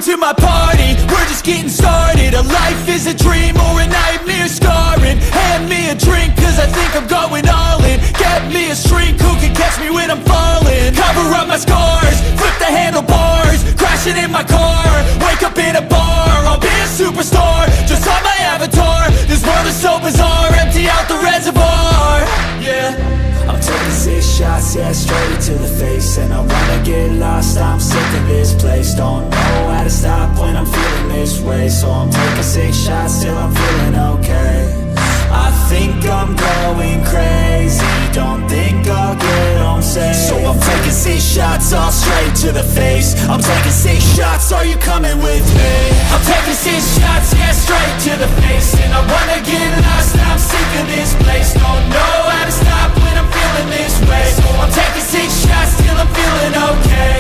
to my party, we're just getting started. A life is a dream or a nightmare scarring. Hand me a drink cause I think I'm going all in. Get me a shrink who can catch me when I'm falling. Cover up my scars, flip the handlebars, crashing in my car, wake up in a bar. I'll be a superstar, just on my avatar. This world is so bizarre, empty out the reservoir. Yeah, I'm taking 6 shots, yeah, straight to the face. And I wanna get lost, I'm sick of this place. Don't know how to stop when I'm feeling this way. So I'm taking 6 shots till I'm feeling okay. I think I'm going crazy, don't think I'll get home safe. So I'm taking 6 shots, all straight to the face. I'm taking 6 shots, are you coming with me? I'm taking 6 shots, yeah, straight to the face. And I wanna get lost, I'm sick of this place. Don't know how to stop when I'm feeling this way. So I'm taking 6 shots till I'm feeling okay.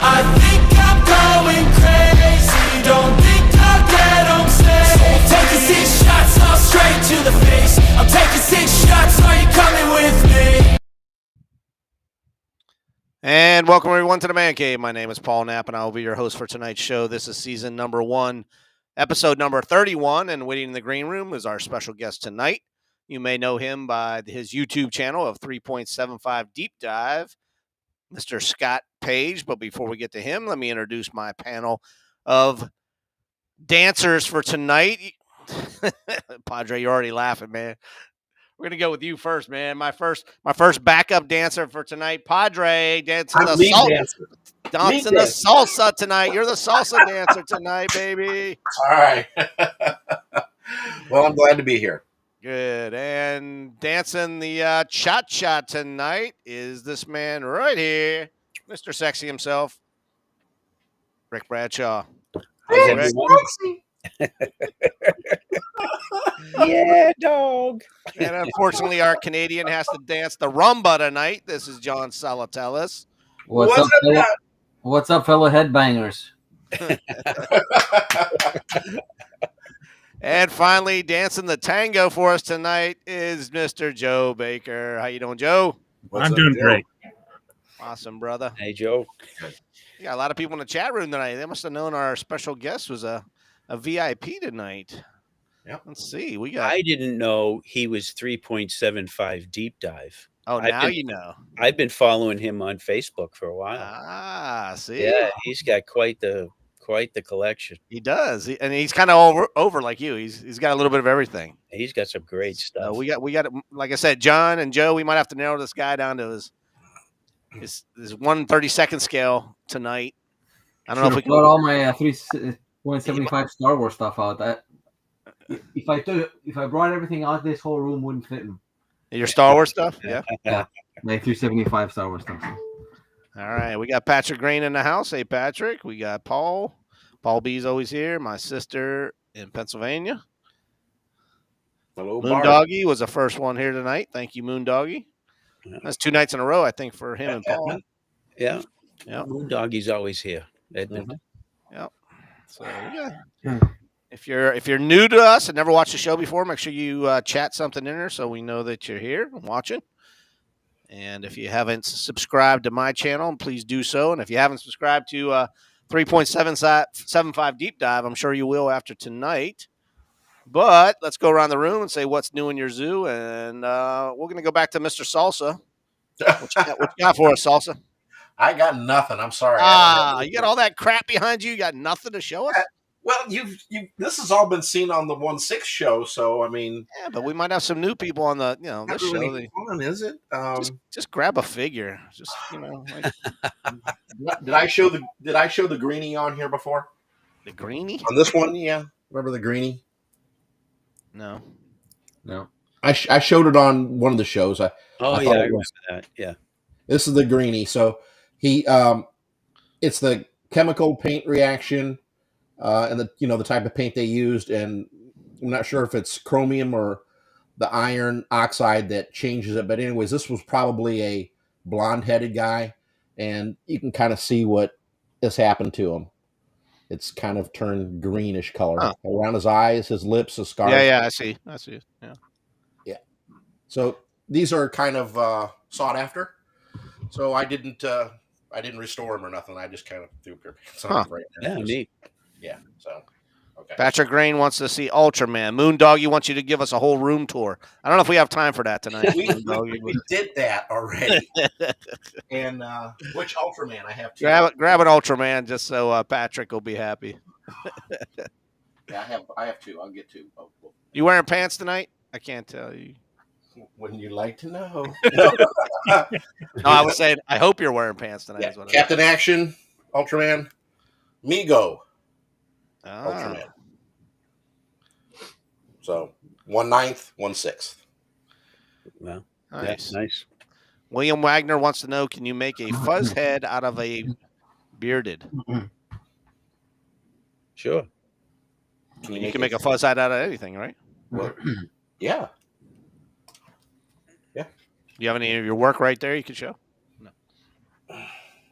I think I'm going crazy, don't think I'll get home safe. So I'm taking 6 shots, all straight to the face. I'm taking 6 shots, are you coming with me? And welcome everyone to the Man Cave. My name is Paul Knapp, and I will be your host for tonight's show. This is season number 1, episode number 31, and waiting in the green room is our special guest tonight. You may know him by his YouTube channel of 3.75 Deep Dive, Mr. Scott Paige. But before we get to him, let me introduce my panel of dancers for tonight. Padre, you're already laughing, man. We're gonna go with you first, man. My first backup dancer for tonight, Padre, dancing the salsa tonight. You're the salsa dancer tonight, baby. All right. Well, I'm glad to be here. Good. And dancing the cha-cha tonight is this man right here, Mr. Sexy himself, Rick Bradshaw. How's everyone? Yeah, dog. And unfortunately, our Canadian has to dance the rumba tonight. This is John Salatellis. What's up, fellow headbangers? And finally, dancing the tango for us tonight is Mr. Joe Baker. How you doing, Joe? I'm doing great. Awesome, brother. Hey, Joe. You got a lot of people in the chat room tonight. They must have known our special guest was a VIP tonight. Yep. Let's see. I didn't know he was 3.75 Deep Dive. Oh, now you know. I've been following him on Facebook for a while. Ah, see. Yeah, he's got quite the collection. He does, and he's kind of over like you. He's got a little bit of everything. He's got some great stuff. We got like I said, John and Joe. We might have to narrow this guy down to his 1/32 scale tonight. I don't know if we can got all my 3.75 Star Wars stuff out. That if I brought everything out, this whole room wouldn't fit him. Your Star Wars stuff, yeah. My 375 Star Wars stuff. All right, we got Patrick Green in the house. Hey, Patrick. We got Paul. Paul B's always here. My sister in Pennsylvania. Hello, Moon Doggy was the first one here tonight. Thank you, Moon Doggy. That's 2 nights in a row, I think, for him and Paul. Yeah. Moon Doggy's always here. Mm-hmm. Yep. So yeah. If you're new to us and never watched the show before, make sure you chat something in there so we know that you're here and watching. And if you haven't subscribed to my channel, please do so. And if you haven't subscribed to 3.75 Deep Dive, I'm sure you will after tonight. But let's go around the room and say what's new in your zoo. And we're going to go back to Mr. Salsa. What you got for us, Salsa? I got nothing. I'm sorry. You got all that crap behind you. You got nothing to show us? Well, this has all been seen on the 1/6 show, so I mean, yeah, but we might have some new people on the this show. Really fun, is it? Just grab a figure. Just Did I show the greenie on here before? The greenie on this one? Yeah, remember the greenie? No. I showed it on one of the shows. I remember that. Yeah, this is the greenie. So it's the chemical paint reaction. And the type of paint they used, and I'm not sure if it's chromium or the iron oxide that changes it. But anyways, this was probably a blonde-headed guy, and you can kind of see what has happened to him. It's kind of turned greenish color around his eyes, his lips, his scars. Yeah, I see. Yeah. So these are kind of sought after. So I didn't I didn't restore them or nothing. I just kind of threw a pair of pants Huh. on right Yeah, now. neat. Yeah. So. Okay. Patrick Grain wants to see Ultraman. Moondoggy wants you to give us a whole room tour. I don't know if we have time for that tonight. We did that already. And which Ultraman? I have two. grab an Ultraman just so Patrick will be happy. Yeah, I have two. I'll get two. You wearing pants tonight? I can't tell you. Wouldn't you like to know? No, I was saying I hope you're wearing pants tonight. Yeah, Is what Captain Action, Ultraman, Mego, Ah. Ultraman. So 1/9, 1/6. Well, Nice. nice. William Wagner wants to know: can you make a fuzz head out of a bearded? Sure. You can make a fuzz head out of anything, right? Well, yeah. Do you have any of your work right there you can show? No.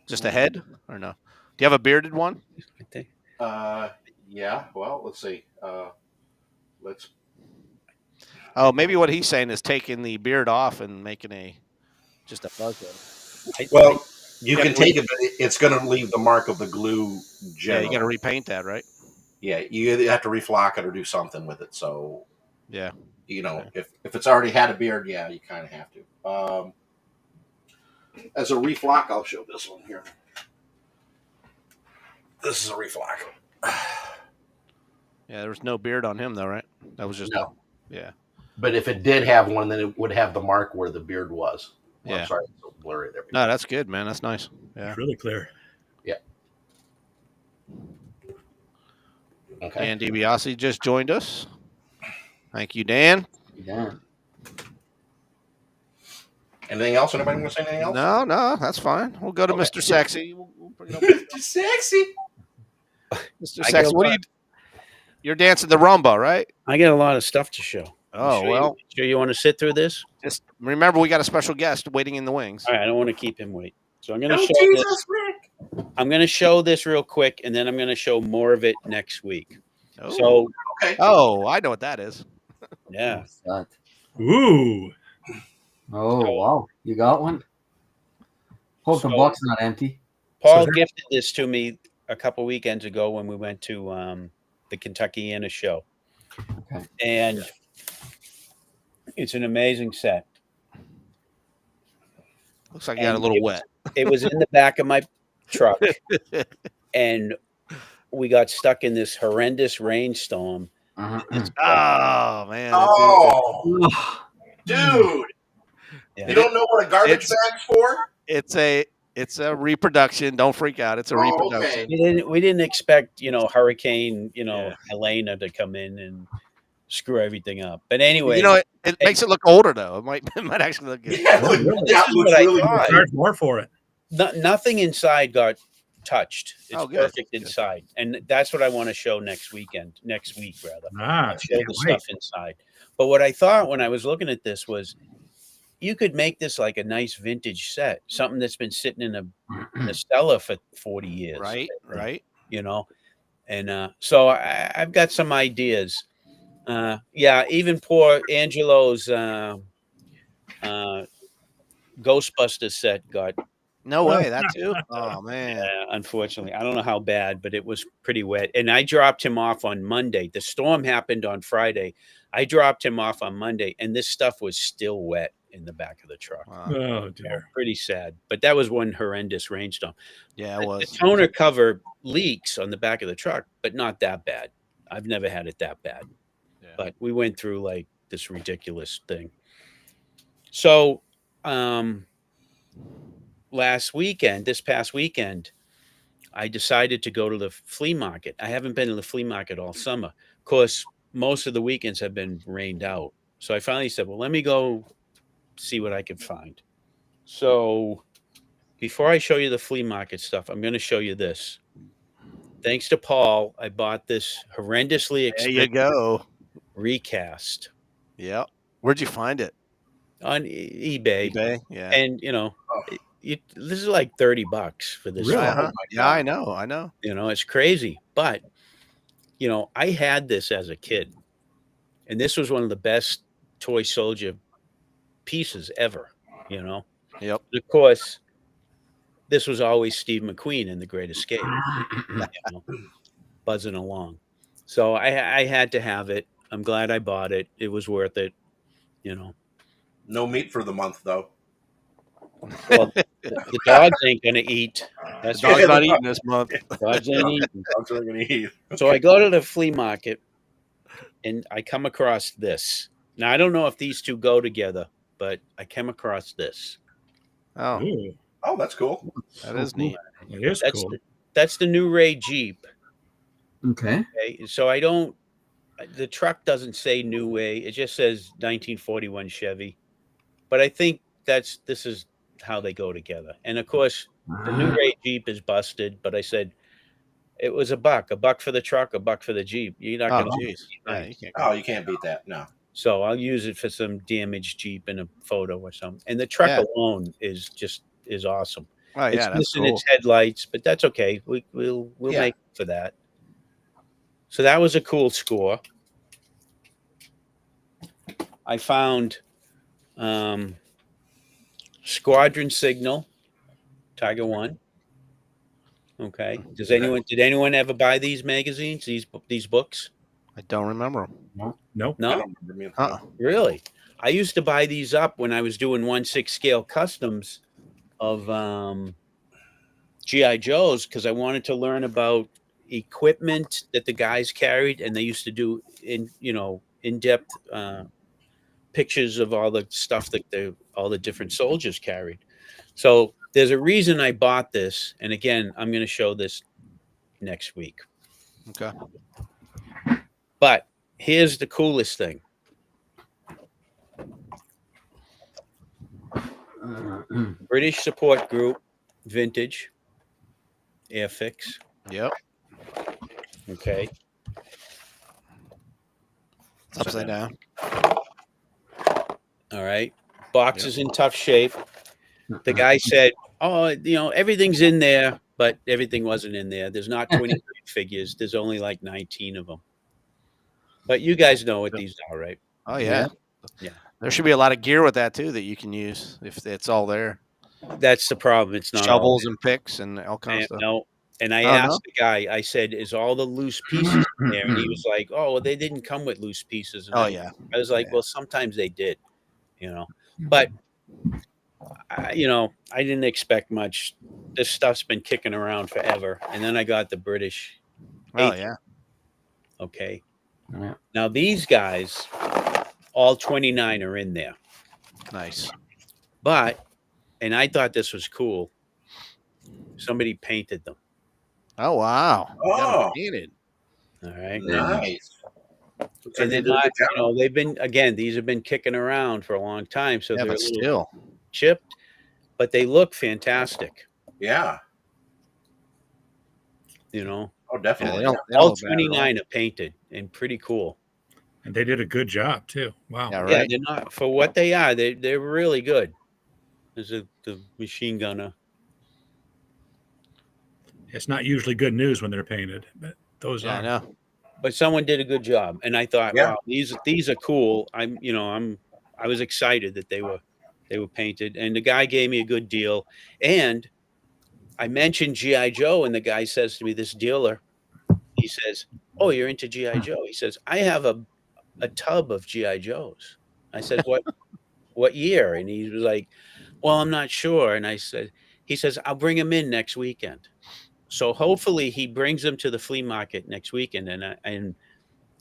Just a head or no? Do you have a bearded one? I think. Yeah. Well, let's see. Let's. Oh, maybe what he's saying is taking the beard off and making just a fuzz head. Well, you can take it, but it's going to leave the mark of the glue. Yeah, you got to repaint that, right? Yeah, you either have to reflock it or do something with it. So, yeah, if it's already had a beard, yeah, you kind of have to. As a reflock, I'll show this one here. This is a reflock. Yeah, there was no beard on him though, right? That was just no. Yeah. But if it did have one, then it would have the mark where the beard was. Well, yeah. I'm sorry, it's so blurry there. No, that's good, man. That's nice. Yeah. It's really clear. Yeah. Okay. Dan DiBiase just joined us. Thank you, Dan. Yeah. Anything else? Anybody want to say anything else? No, that's fine. We'll go to Okay. Mr. Sexy. We'll bring it up. Mr. Sexy. Mr. Sexy. You're dancing the rumba, right? I get a lot of stuff to show. Oh, well. Sure you want to sit through this? Just remember, we got a special guest waiting in the wings. All right, I don't want to keep him wait. So I'm going to show this. I'm going to show this real quick, and then I'm going to show more of it next week. Oh. So, okay. Oh, I know what that is. Yeah. What's that? Ooh. Oh, wow. You got one? Hope the So- box not empty. Paul So gifted this to me a couple weekends ago when we went to the Kentuckiana show. Okay. And it's an amazing set. Looks like you got a little wet. It was in the back of my truck, and we got stuck in this horrendous rainstorm. Oh, man. Oh, dude. Yeah. You don't know what a garbage bag's for? It's a reproduction. Don't freak out. It's a reproduction. Okay. We didn't expect, Hurricane, Helena to come in and screw everything up. But anyway, it makes it look older though. It might actually look good. Yeah, This that is looks what I really thought. good. Charge more for it. nothing inside got touched. It's Oh, good. perfect inside, and that's what I want to show next week, rather. Ah, Show can't the wait. stuff inside. But what I thought when I was looking at this was, you could make this like a nice vintage set, something that's been sitting in a cellar for 40 years, Right. And so I've got some ideas. Even poor Angelo's Ghostbusters set got. No way. That too. Oh man. Unfortunately, I don't know how bad, but it was pretty wet. And I dropped him off on Monday. The storm happened on Friday. I dropped him off on Monday, and this stuff was still wet in the back of the truck. Wow. Oh dear. Pretty sad. But that was one horrendous rainstorm. Yeah, it The was. toner cover leaks on the back of the truck, but not that bad. I've never had it that bad. Yeah. But we went through like this ridiculous thing. So this past weekend, I decided to go to the flea market. I haven't been to the flea market all summer. Of course, most of the weekends have been rained out. So I finally said, well, let me go see what I can find. So before I show you the flea market stuff, I'm going to show you this. Thanks to Paul, I bought this horrendously There you expensive go. recast Yep. Where'd you find it? on eBay. eBay. Yeah. And, this is like $30 for this. Really? stuff. Uh-huh. Yeah, I know. It's crazy. But, I had this as a kid. And this was one of the best toy soldier pieces ever, Yep. Of course, this was always Steve McQueen in The Great Escape, you know, buzzing along. So I had to have it. I'm glad I bought it. It was worth it, you know. No meat for the month, though. Well, the dogs ain't gonna eat. That's Dog's for not sure. eating this month. Dogs ain't eating. Dogs are going to eat. So I go to the flea market and I come across this. Now I don't know if these two go together, but I came across this. Oh, Ooh, Oh, that's cool. that is neat. it is That's cool. that's the new Ray Jeep. Okay. Okay, so I don't. The truck doesn't say New Way. It just says 1941 Chevy. But I think this is how they go together. And of course, the new Ray Jeep is busted. But I said it was a buck for the truck, a buck for the Jeep. You're not Oh, going to. jeez. Yeah, you can't. Oh, you can't beat that. No. So I'll use it for some damaged Jeep in a photo or something. And the truck Yeah. alone is awesome. Oh, It's yeah, that's missing cool. its headlights, but that's okay. We'll Yeah. make it for that. So that was a cool score. I found Squadron Signal, Tiger One. Okay. Did anyone ever buy these magazines, these books? I don't remember. Nope. No? I don't remember me. Really? I used to buy these up when I was doing 1/6 scale customs of GI Joes because I wanted to learn about equipment that the guys carried, and they used to do in-depth pictures of all the stuff that all the different soldiers carried. So there's a reason I bought this, and again, I'm going to show this next week. Okay. But here's the coolest thing. British Support Group, vintage, Airfix. Yep. Okay. It's upside down. All right. Box is in tough shape. The guy said, "Oh, everything's in there, but everything wasn't in there. There's not 29 figures. There's only like 19 of them." But you guys know what these are, right? Oh, yeah. Yeah. There should be a lot of gear with that, too, that you can use if it's all there. That's the problem. It's not Shovels and picks and all kinds of stuff. No. And I Oh, asked the guy, I said, "Is all the loose pieces in there?" And he was like, "Oh, well, they didn't come with loose pieces." And Oh, yeah. I was like, Yeah. "Well, sometimes they did, But I didn't expect much. This stuff's been kicking around forever. And then I got the British. Oh, yeah. Okay. Yeah. Now these guys, all 29 are in there. Nice. And I thought this was cool. Somebody painted them. Oh, wow. Oh. Got 'em painted. All right. Nice. Looks And like they're you did a not, good job. they've been, again, these have been kicking around for a long time. So Yeah, they're a but little still. chipped, but they look fantastic. Yeah. Yeah, Oh, they definitely. don't, they don't All look bad at all. 29 are painted and pretty cool. And they did a good job too. Wow. Yeah, Yeah, right. they're not for what they are. They're really good. There's the machine gunner. It's not usually good news when they're painted, but those Yeah, I are. know. But someone did a good job, and I thought, Yeah. wow, these are cool. I was excited that they were painted, and the guy gave me a good deal. And I mentioned GI Joe, and the guy says to me, this dealer, he says, "Oh, you're into GI Joe?" He says, "I have a tub of GI Joes." I said, "What year?" And he was like, "Well, I'm not sure." And he says, "I'll bring him in next weekend." So hopefully he brings them to the flea market next weekend, and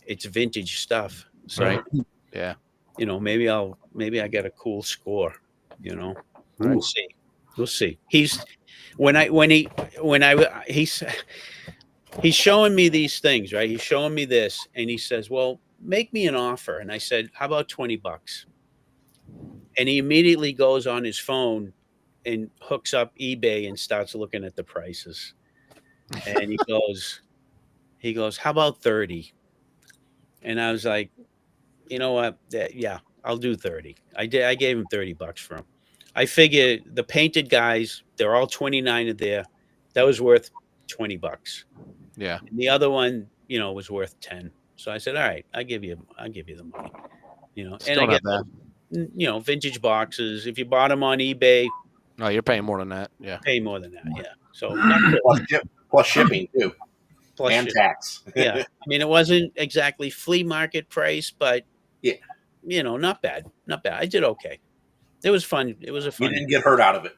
it's vintage stuff. So Right. Yeah. maybe I get a cool score. Ooh. We'll see. He's showing me these things, right? He's showing me this, and he says, "Well, make me an offer." And I said, "How about $20?" And he immediately goes on his phone and hooks up eBay and starts looking at the prices. And he goes, "How about 30?" And I was like, "You know what? Yeah, I'll do 30." I gave him $30 for him. I figure the painted guys, they're all 29 in there. That was worth $20. Yeah. And the other one, was worth 10. So I said, "All right, I'll give you the money." And Still I not get bad. vintage boxes. If you bought them on eBay, No, you're paying more than that. Yeah. Pay more than that. Yeah. So not good. Plus shipping too, Plus and shit. tax. Yeah. I mean, it wasn't exactly flea market price, but Yeah. not bad. Not bad. I did okay. It was fun. It was a You fun. didn't get hurt out of it.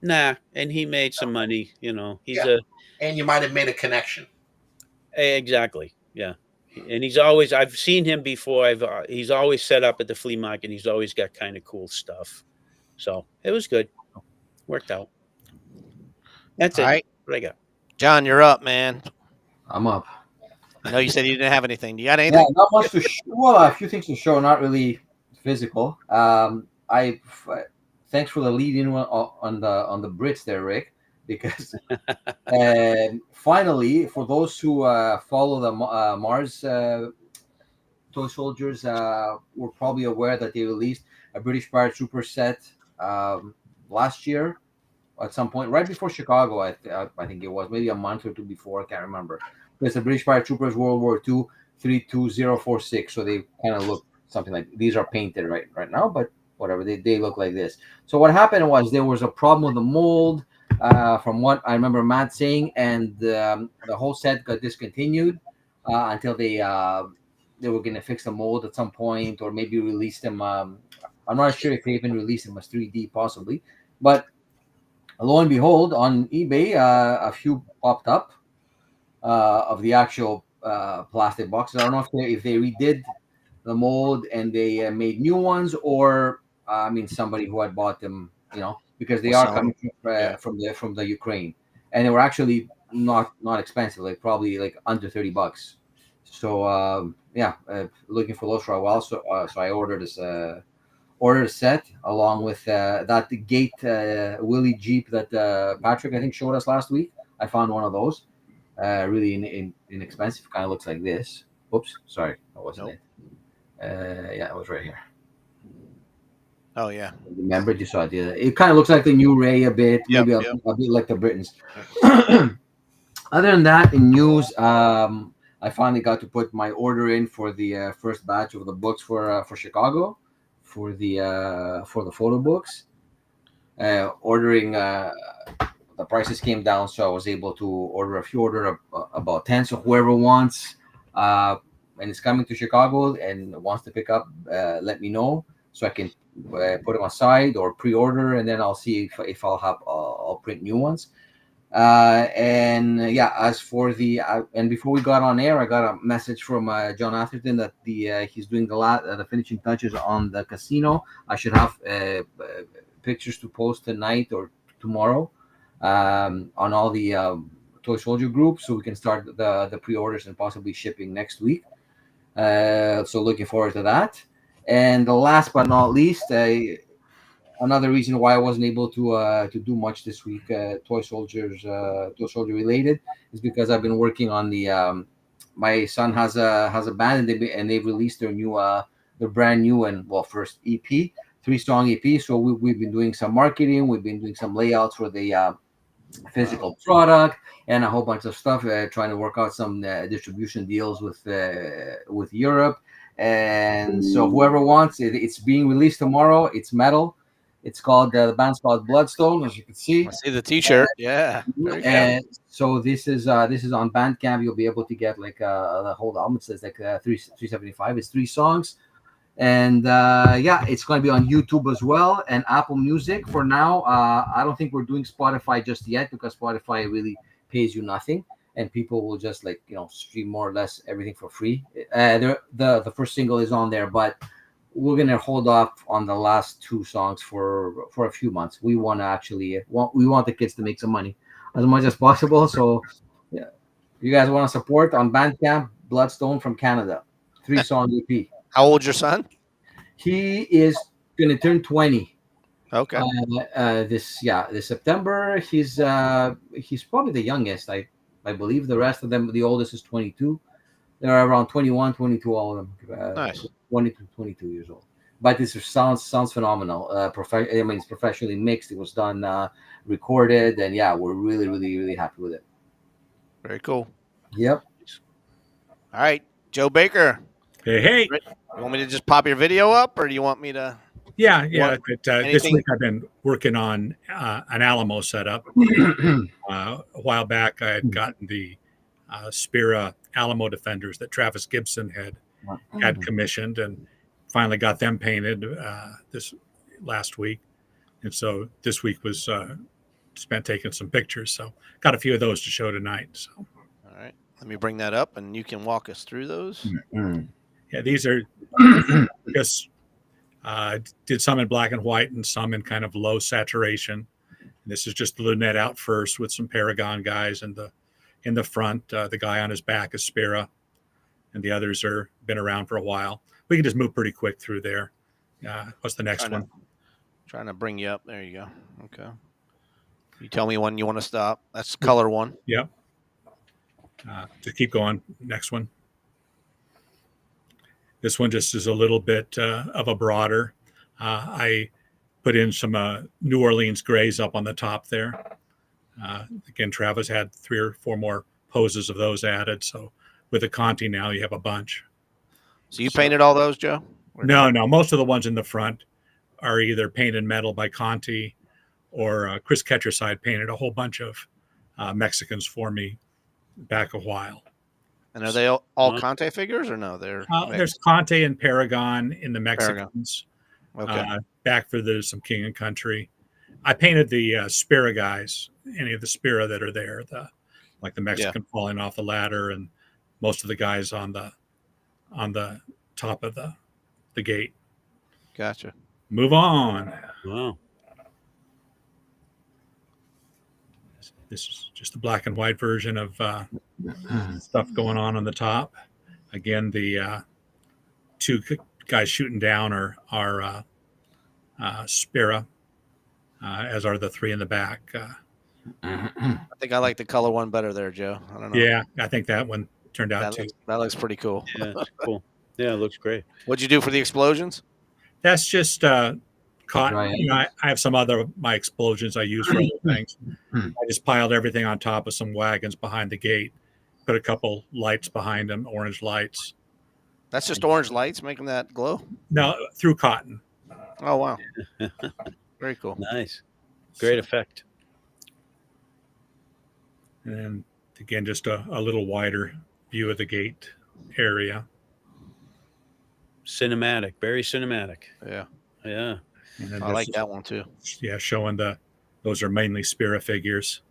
Nah, and he made some money. He's Yeah. And you might have made a connection. exactly. Yeah. And I've seen him before. He's always set up at the flea market. He's always got kind of cool stuff. So it was good. Worked out. That's All it. right. What I got? John, you're up, man. I'm up. I know you said you didn't have anything. Do you got Yeah, anything? not much to show. Well, a few things to show, not really physical. Thanks for the lead in on the Brits there, Rick, because finally, for those who follow the Mars toy soldiers, were probably aware that they released a British Paratrooper set last year at some point, right before Chicago. I think it was maybe a month or two before. I can't remember. It's the British Paratroopers World War II 32046. So they kind of look something like these are painted right now, but whatever, they look like this. So what happened was there was a problem with the mold, from what I remember Matt saying, and the whole set got discontinued until they were going to fix the mold at some point, or maybe release them. I'm not sure if they even released them as 3D possibly, but lo and behold, on eBay, a few popped up of the actual plastic boxes. I don't know if they redid the mold and they made new ones, or somebody who had bought them, because they Well, are some- coming yeah. from the Ukraine, and they were actually not expensive, like probably like under $30. So looking for those for a while. So I ordered this. Ordered a set along with that gate Willie Jeep that Patrick I think showed us last week. I found one of those, really inexpensive. Kind of looks like this. Oops, sorry, that wasn't Nope. it. Yeah, it was right here. Oh yeah. Remember, you saw it. It kind of looks like the new Ray a bit, Yep, maybe yep. a bit like the Britons. Other than that, in news, I finally got to put my order in for the first batch of the books for Chicago, for the photo books. Ordering the prices came down, so I was able to order about 10. So whoever wants, and it's coming to Chicago and wants to pick up, let me know so I can put them aside or pre-order, and then I'll see if I'll print new ones. As for and before we got on air, I got a message from John Atherton that he's doing the finishing touches on the casino. I should have pictures to post tonight or tomorrow on all the Toy Soldier groups, so we can start the pre-orders and possibly shipping next week. So looking forward to that. And the last but not least, another reason why I wasn't able to do much this week, Toy Soldier related, is because I've been working on the. My son has a band, and they've released their brand new and first EP, 3-song EP. So we've been doing some marketing, we've been doing some layouts for the physical product, and a whole bunch of stuff. Trying to work out some distribution deals with Europe. And so whoever wants it, it's being released tomorrow. It's metal. It's called the band's called Bloodstone, as you can see. I see the T-shirt. Yeah. Very cool. And so this is on Bandcamp. You'll be able to get like the whole album. It says like 375. It's 3 songs, and it's going to be on YouTube as well and Apple Music for now. I don't think we're doing Spotify just yet, because Spotify really pays you nothing, and people will just stream more or less everything for free. The first single is on there, but we're gonna hold off on the last 2 songs for a few months. We want to we want the kids to make some money as much as possible. So, yeah, you guys want to support on Bandcamp, Bloodstone from Canada, 3-song EP. How old's your son? He is gonna turn 20. Okay. This September. He's probably the youngest. I believe the rest of them, the oldest is 22. They're around 21, 22, all of them. Nice. 20 to 22 years old. But this sounds phenomenal. It's professionally mixed. It was done, recorded, and we're really, really, really happy with it. Very cool. Yep. All right, Joe Baker. Hey, You want me to just pop your video up, or do you want me to? Yeah, yeah. What- But, this anything- week I've been working on an Alamo setup. A while back, I had gotten the Spira Alamo Defenders that Travis Gibson had commissioned, and finally got them painted this last week. And so this week was spent taking some pictures. So got a few of those to show tonight. So All right. Let me bring that up, and you can walk us through those. yeah, these are just did some in black and white and some in kind of low saturation. This is just the lunette out first with some Paragon guys in the front. The guy on his back is Spira, and the others are been around for a while. We can just move pretty quick through there. What's the next one? Trying to bring you up. There you go. Okay. You tell me when you want to stop. That's color one. Yep. Just keep going. Next one. This one just is a little bit of a broader. I put in some New Orleans grays up on the top there. Again, Travis had 3 or 4 more poses of those added. So with the Conti now, you have a bunch. So you painted all those, Joe? No. Most of the ones in the front are either painted metal by Conti or Chris Ketcherside painted a whole bunch of Mexicans for me back a while. And are they all Conte figures or no? They're there's Conte and Paragon in the Mexicans. Okay. Back for some King and Country. I painted the Spira guys, any of the Spira that are there, like the Mexican falling off the ladder, and most of the guys on the top of the gate. Gotcha. Move on. Wow. This is just the black and white version of stuff going on the top. Again, the 2 guys shooting down are Spira, as are the 3 in the back. I think I like the color one better there, Joe. I don't know. Yeah, I think that one turned out that looks pretty cool. Yeah, it's cool. Yeah, it looks great. What'd you do for the explosions? That's just cotton. Right. You know, I have some my explosions I use for other things. I just piled everything on top of some wagons behind the gate, put a couple lights behind them, orange lights. That's just orange lights making that glow? No, through cotton. Oh, wow. Very cool. Nice. Great effect. And then again, just a little wider view of the gate area. Cinematic, very cinematic. Yeah. Yeah. And then I like that one too. Yeah, showing those are mainly Spira figures.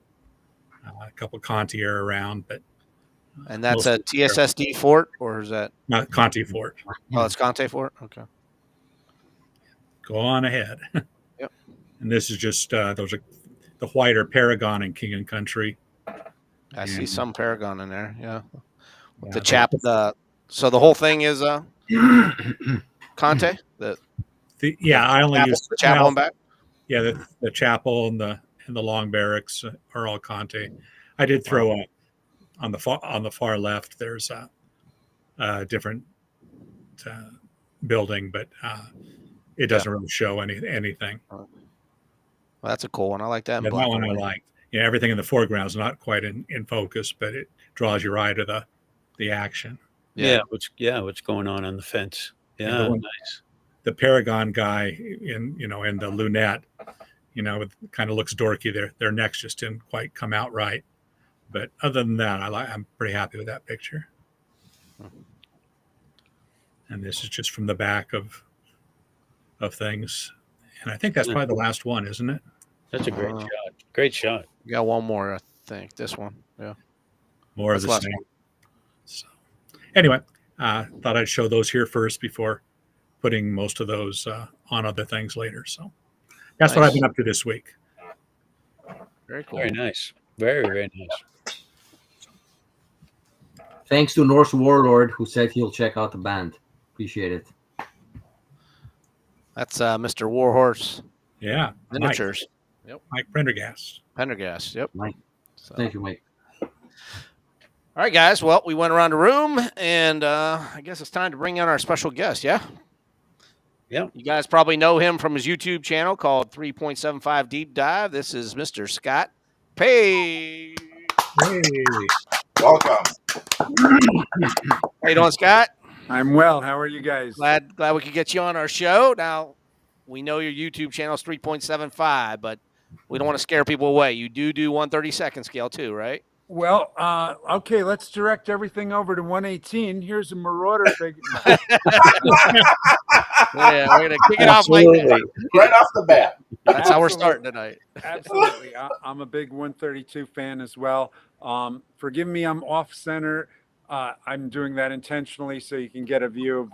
A couple Conti are around, but And that's mostly a TSSD fort, or is that? not Conti fort. Oh, it's Conte fort? Okay. Go on ahead. Yep. And this is just those are the whiter Paragon and King and Country. I see some Paragon in there. Yeah. Yeah, The chap, so the whole thing is Conte? I only use The chapel on back? Yeah, the chapel and the long barracks are all Conte. I did throw on the far left. There's a different building, but it doesn't really show anything. Well, that's a cool one. I like that. Yeah, that one I like. Yeah, everything in the foreground is not quite in focus, but it draws your eye to the action. Yeah. What's going on the fence? Yeah. Nice. The Paragon guy in the lunette, it kind of looks dorky. Their necks just didn't quite come out right. But other than that, I'm pretty happy with that picture. And this is just from the back of things. And I think that's probably the last one, isn't it? That's a great shot. Great shot. You got one more, I think. This one. Yeah. More of the That's same. So, anyway, thought I'd show those here first before putting most of those on other things later. So that's what I've been up to this week. Very cool. Very nice. Very, very nice. Thanks to Norse Warlord, who said he'll check out the band. Appreciate it. That's Mr. Warhorse Yeah. Miniatures. Mike Prendergast. Pendergast. Yep. Mike. So. Thank you, Mike. All right, guys. Well, we went around the room, and I guess it's time to bring in our special guest. Yeah. Yeah. You guys probably know him from his YouTube channel called 3.75 Deep Dive. This is Mr. Scott Paige. Hey. Welcome. How you doing, Scott? I'm well. How are you guys? Glad we could get you on our show. Now, we know your YouTube channel is 3.75, but we don't want to scare people away. You do 1/32 scale too, right? Well, okay, let's direct everything over to 118. Here's a Marauder figure. Yeah, we're gonna kick it off like that. Absolutely. Right off the bat. That's how we're starting tonight. Absolutely. I'm a big 132 fan as well. Forgive me, I'm off center. I'm doing that intentionally so you can get a view of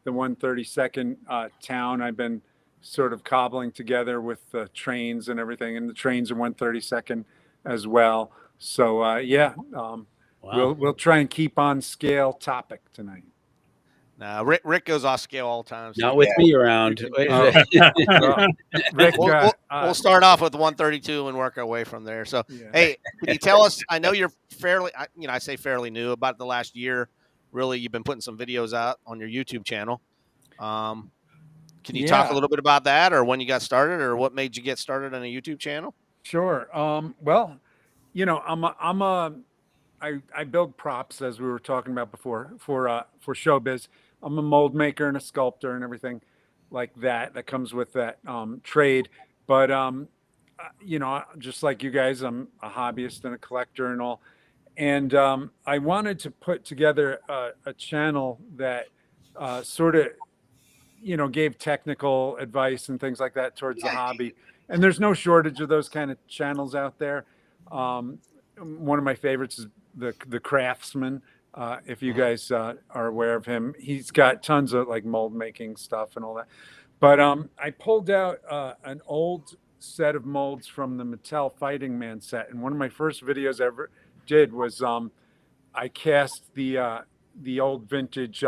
the 132nd town. I've been sort of cobbling together with the trains and everything, and the trains are 132nd as well. So we'll try and keep on scale topic tonight. Now, Rick goes off scale all the time. So Not with me around. Well, Rick, we'll start off with 132 and work our way from there. So, yeah. hey, can you tell us? I know you're fairly, I say fairly new, about the last year. Really, you've been putting some videos out on your YouTube channel. Can you talk a little bit about that, or when you got started, or what made you get started on a YouTube channel? Sure. Well, I build props, as we were talking about before, for showbiz. I'm a mold maker and a sculptor and everything like that. That comes with that trade. But just like you guys, I'm a hobbyist and a collector and all. And I wanted to put together a channel that sort of, gave technical advice and things like that towards the hobby. And there's no shortage of those kind of channels out there. One of my favorites is the Craftsman. If you guys are aware of him, he's got tons of like mold making stuff and all that. But I pulled out an old set of molds from the Mattel Fighting Man set, and one of my first videos I ever did was I cast the old vintage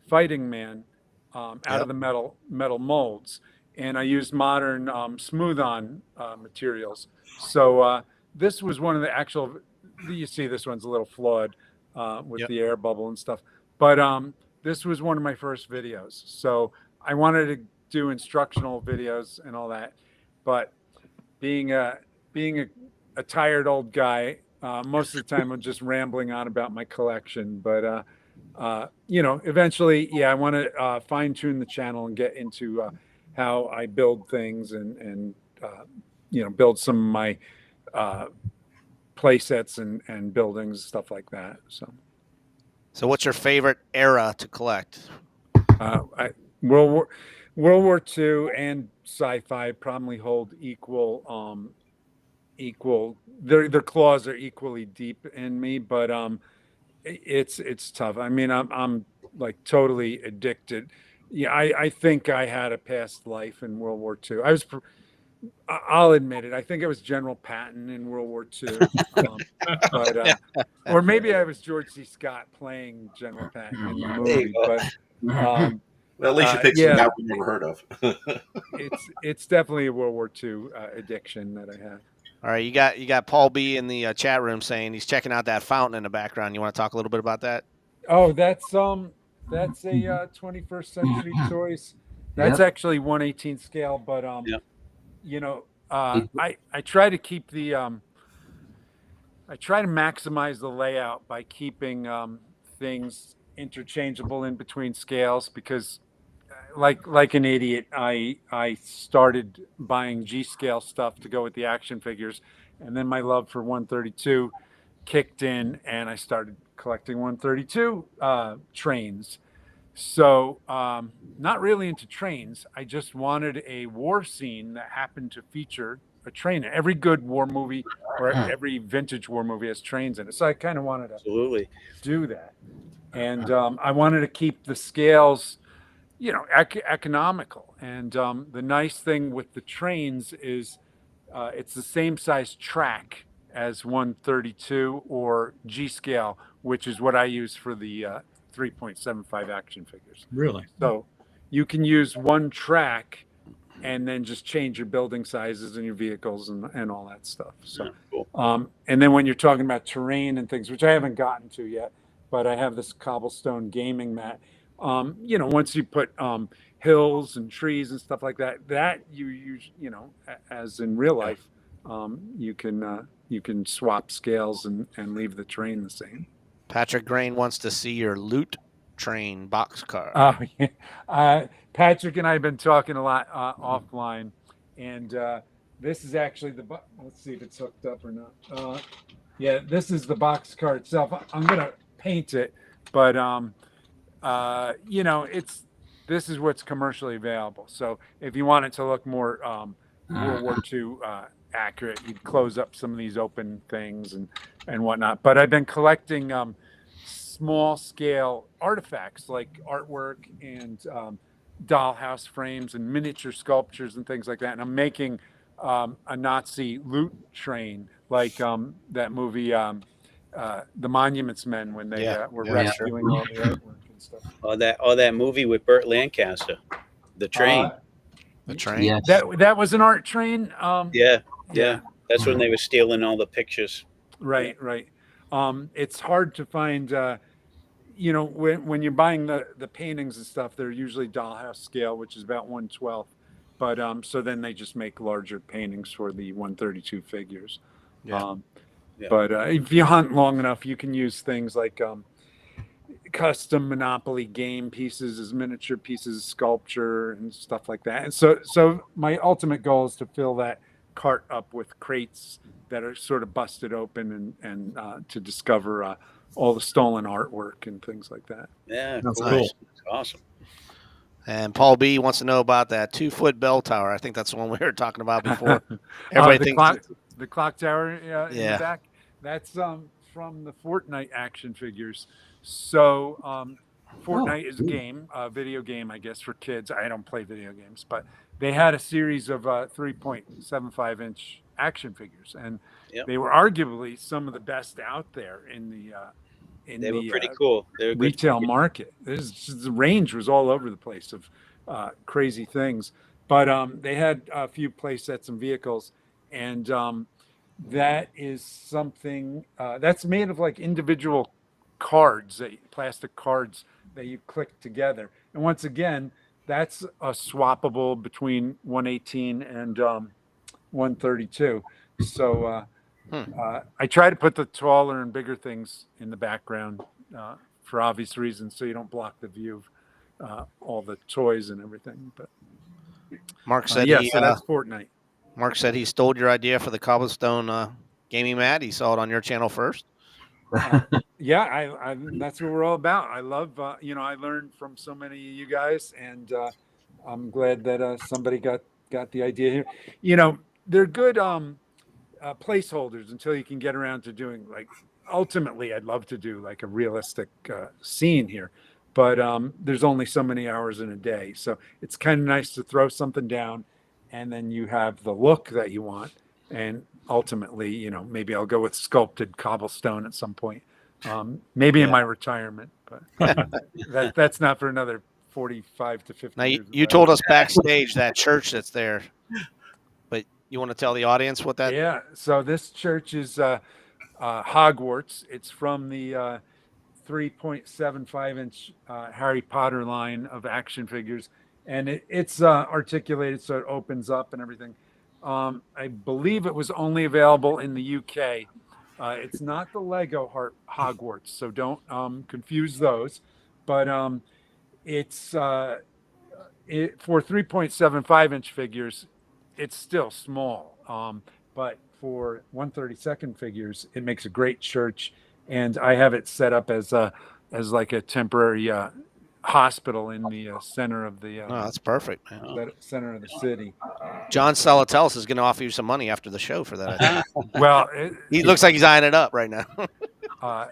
Fighting Man out of the metal molds, and I used modern smooth-on materials. So this was one of the actual. You see, this one's a little flawed with the air bubble and stuff, but this was one of my first videos. So I wanted to do instructional videos and all that, but being a tired old guy, most of the time I'm just rambling on about my collection. But eventually, I want to fine tune the channel and get into how I build things and build some of my play sets and buildings, stuff like that. So what's your favorite era to collect? World War II and sci-fi probably hold equal. Their claws are equally deep in me, but it's tough. I mean, I'm like totally addicted. Yeah, I think I had a past life in World War II. I'll admit it. I think it was General Patton in World War II, or maybe I was George C. Scott playing General Patton in the movie. But well, at least you picked some guy we never heard of. it's definitely a World War II addiction that I have. All right, you got Paul B in the chat room saying he's checking out that fountain in the background. You want to talk a little bit about that? Oh, that's a 21st century choice. That's actually 1/18 scale, but I try to keep the I try to maximize the layout by keeping things interchangeable in between scales, because like an idiot, I started buying G scale stuff to go with the action figures, and then my love for 132 kicked in, and I started collecting 132 trains. So not really into trains. I just wanted a war scene that happened to feature a train. Every good war movie or every vintage war movie has trains in it. So I kind of wanted to do that. And I wanted to keep the scales, economical. And the nice thing with the trains is it's the same size track as 132 or G scale, which is what I use for the 3.75 action figures. Really? So you can use one track and then just change your building sizes and your vehicles and all that stuff. So, and then when you're talking about terrain and things, which I haven't gotten to yet, but I have this cobblestone gaming mat. Once you put hills and trees and stuff like that you use, as in real life, you can swap scales and leave the terrain the same. Patrick Grain wants to see your loot Train boxcar. Patrick and I have been talking a lot offline, and this is actually let's see if it's hooked up or not. Yeah, this is the boxcar itself. I'm gonna paint it, but this is what's commercially available. So if you want it to look more World War II accurate, you'd close up some of these open things and whatnot. But I've been collecting small scale artifacts like artwork and dollhouse frames and miniature sculptures and things like that. And I'm making a Nazi loot train like that movie, The Monuments Men, when they were rescuing all the artwork and stuff. Oh, that movie with Burt Lancaster, The Train. The Train. Yes. That was an art train. Yeah. That's when they were stealing all the pictures. Right. It's hard to find. When you're buying the paintings and stuff, they're usually dollhouse scale, which is about 1/12. But so then they just make larger paintings for the 132 figures. Yeah. But if you hunt long enough, you can use things like custom Monopoly game pieces as miniature pieces of sculpture and stuff like that. And so my ultimate goal is to fill that cart up with crates that are sort of busted open and to discover all the stolen artwork and things like that. Yeah, That's cool. cool. That's awesome. And Paul B wants to know about that 2-foot bell tower. I think that's the one we were talking about before. Everybody thinks the clock tower in the Yeah. back. That's from the Fortnite action figures. So Fortnite is a game, a video game, I guess, for kids. I don't play video games, but they had a series of 3.75-inch action figures, and they were arguably some of the best out there in the They were pretty cool. They were good retail figures. market. The range was all over the place of crazy things, but they had a few play sets and vehicles, and that is something that's made of like individual cards, plastic cards that you click together. And once again, that's a swappable between 118 and 132. So I try to put the taller and bigger things in the background for obvious reasons, so you don't block the view of all the toys and everything. But Mark said so that's Fortnite. Mark said he stole your idea for the cobblestone gaming mat. He saw it on your channel first. Yeah, I that's what we're all about. I love, I learned from so many of you guys, and I'm glad that somebody got the idea here. They're good placeholders until you can get around to doing, like, ultimately, I'd love to do like a realistic scene here, but there's only so many hours in a day. So it's kind of nice to throw something down, and then you have the look that you want. And ultimately, maybe I'll go with sculpted cobblestone at some point, maybe in my retirement, but that's not for another 45 to 50 Now, years. you told us backstage that church that's there, but you want to tell the audience what that? Yeah, so this church is Hogwarts. It's from the 3.75-inch Harry Potter line of action figures, and it's articulated so it opens up and everything. I believe it was only available in the UK. It's not the Lego Hogwarts, so don't confuse those. But it's for 3.75-inch figures, it's still small. But for 132nd figures, it makes a great church, and I have it set up as like a temporary hospital in the center of the that's perfect, man. Center of the city. John Salatellis is going to offer you some money after the show for that. I think. Well, he looks like he's eyeing it up right now. I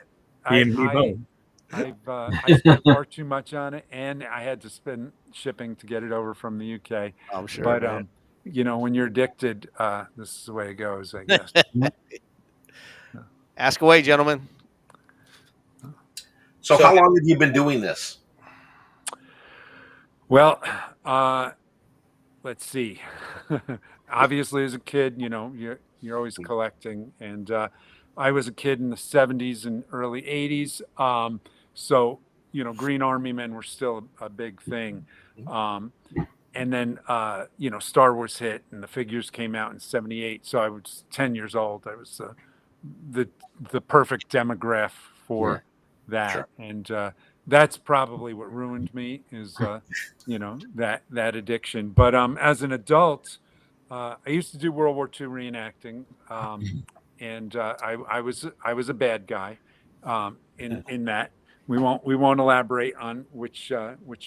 spent far too much on it, and I had to spend shipping to get it over from the UK. I'm sure. But when you're addicted, this is the way it goes, I guess. Ask away, gentlemen. So how long have you been doing this? Well, let's see. Obviously, as a kid, you're always collecting, and I was a kid in the 70s and early 80s. So Green Army Men were still a big thing. And then Star Wars hit, and the figures came out in 78. So I was 10 years old. I was the perfect demographic for that. Sure. And that's probably what ruined me is, that addiction. But as an adult, I used to do World War II reenacting, and I was a bad guy in that. We won't elaborate on which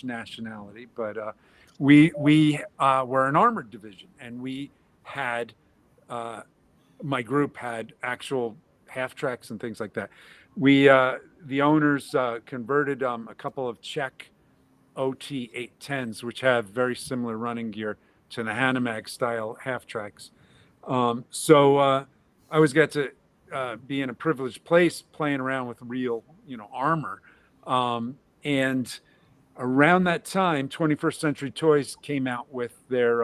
nationality, but we were an armored division, and we had my group had actual half tracks and things like that. We the owners converted a couple of Czech OT 810s, which have very similar running gear to the Hanomag style half tracks. So I always got to be in a privileged place playing around with real, armor. And around that time, 21st Century Toys came out with their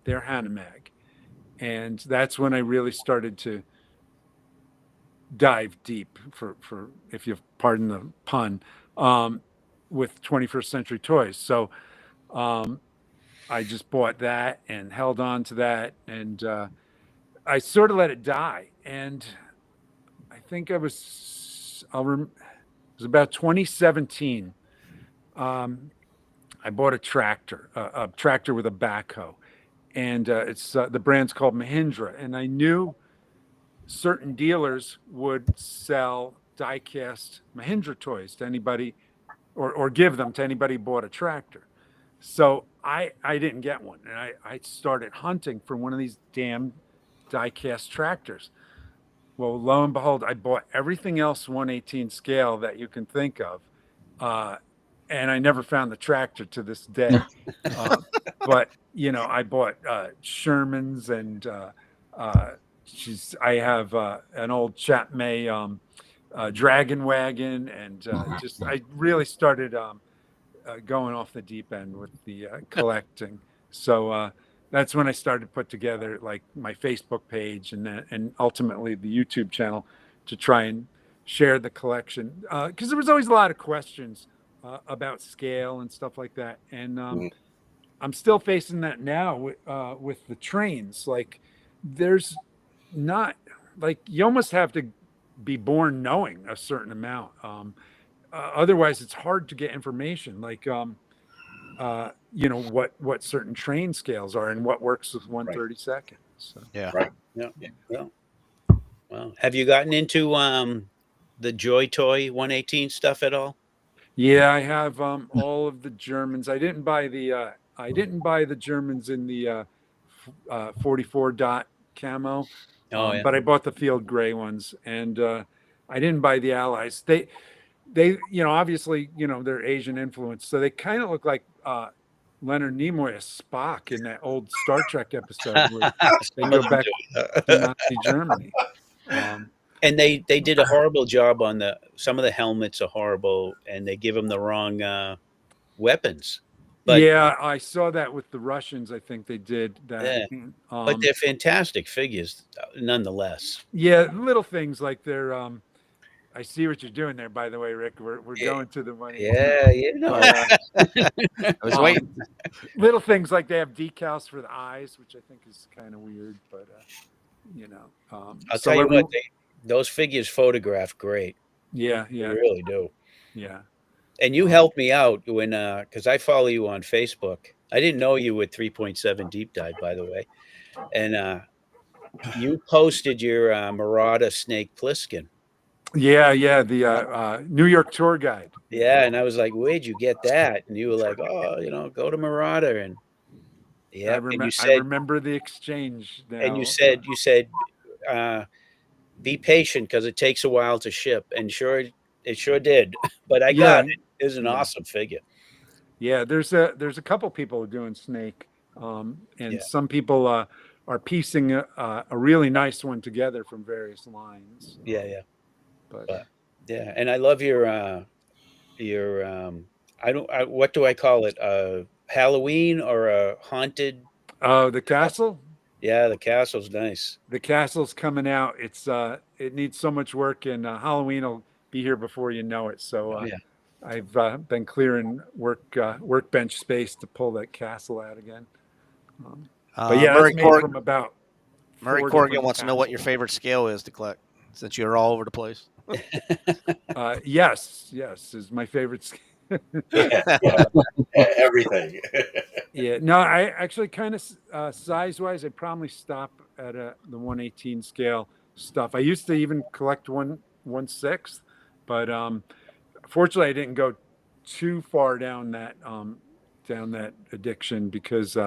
Hanomag. And that's when I really started to dive deep, for if you pardon the pun, with 21st Century Toys. So I just bought that and held on to that, and I sort of let it die. And I think it was about 2017. I bought a tractor with a backhoe, and it's the brand's called Mahindra, and I knew certain dealers would sell die-cast Mahindra toys to anybody, or give them to anybody who bought a tractor. So I didn't get one, and I started hunting for one of these damn die-cast tractors. Well, lo and behold, I bought everything else 1/18 scale that you can think of, and I never found the tractor to this day. But I bought Shermans, and I have an old Chat May Dragon Wagon, and I really started going off the deep end with the collecting. So that's when I started to put together like my Facebook page and ultimately the YouTube channel to try and share the collection, because there was always a lot of questions about scale and stuff like that. And I'm still facing that now with the trains. Like, there's not, like, you almost have to be born knowing a certain amount. Otherwise it's hard to get information, like what certain train scales are and what works with 1/32. So. Yeah. Right. Yeah. Well, have you gotten into the Joy Toy 1/18 stuff at all? Yeah, I have all of the Germans. I didn't buy the Germans in the 44 dot camo. But I bought the field gray ones, and I didn't buy the Allies. They obviously, they're Asian influenced, so they kind of look like Leonard Nimoy as Spock in that old Star Trek episode where they go back to Nazi Germany. And they did a horrible job on some of the helmets are horrible, and they give them the wrong weapons. But, yeah, I saw that with the Russians. I think they did that. Yeah, but they're fantastic figures, nonetheless. Yeah, little things like they're. I see what you're doing there, by the way, Rick. We're going to the money. Yeah, I was waiting. Little things like they have decals for the eyes, which I think is kind of weird, but I'll tell you what, those figures photograph great. Yeah, They really do. Yeah. And you helped me out when, because I follow you on Facebook. I didn't know you with 3.7 Deep Dive, by the way. And you posted your Marauder Snake Plissken. Yeah, the New York tour guide. Yeah, and I was like, where'd you get that? And you were like, oh, go to Marauder. And yeah, I remember the exchange now. And you said, be patient because it takes a while to ship. And it sure did. But I got it. It was an awesome figure. Yeah, there's a couple people doing Snake, and some people are piecing a really nice one together from various lines. Yeah. But yeah, and I love your what do I call it? Halloween or a haunted? Oh, the castle. Yeah, the castle's nice. The castle's coming out. It needs so much work, and Halloween will be here before you know it. So I've been clearing workbench space to pull that castle out again. But yeah, Murray Corrigan wants to know what your favorite scale is to collect, since you're all over the place. Yes is my favorite scale. Yeah, everything. Yeah, no, I actually kind of size wise, I'd probably stop at the 118 scale stuff. I used to even collect 1/6, but fortunately, I didn't go too far down that addiction because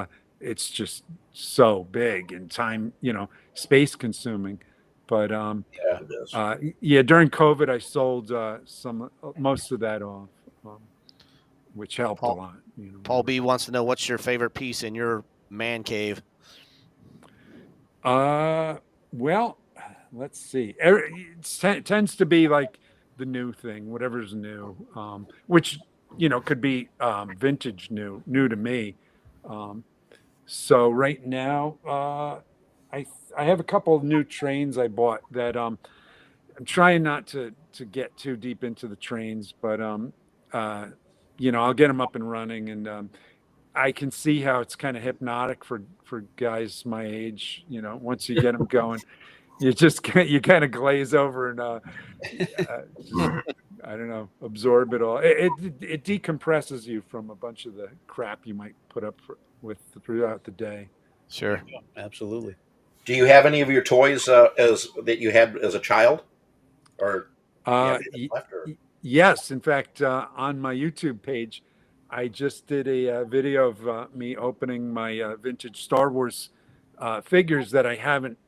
it's just so big and time, space consuming. But Yeah, it is. yeah, during COVID, I sold most of that off, which helped a Paul, lot. Paul B wants to know what's your favorite piece in your man cave. Well, let's see. It tends to be like the new thing, whatever's new, which could be vintage new to me. So right now, I have a couple of new trains I bought that I'm trying not to get too deep into the trains, but I'll get them up and running, and I can see how it's kind of hypnotic for guys my age. Once you get them going, you just you kind of glaze over and I don't know, absorb it all. It decompresses you from a bunch of the crap you might put up with throughout the day. Sure. Yeah, absolutely. Do you have any of your toys as that you had as a child, or do you have any left? Or? Yes, in fact, on my YouTube page, I just did a video of me opening my vintage Star Wars figures that I haven't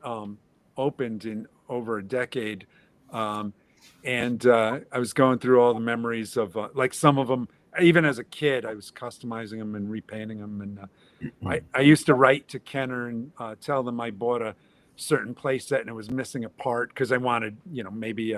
opened in over a decade. And I was going through all the memories of like some of them, even as a kid, I was customizing them and repainting them. And I used to write to Kenner and tell them I bought a certain play set and it was missing a part because I wanted, maybe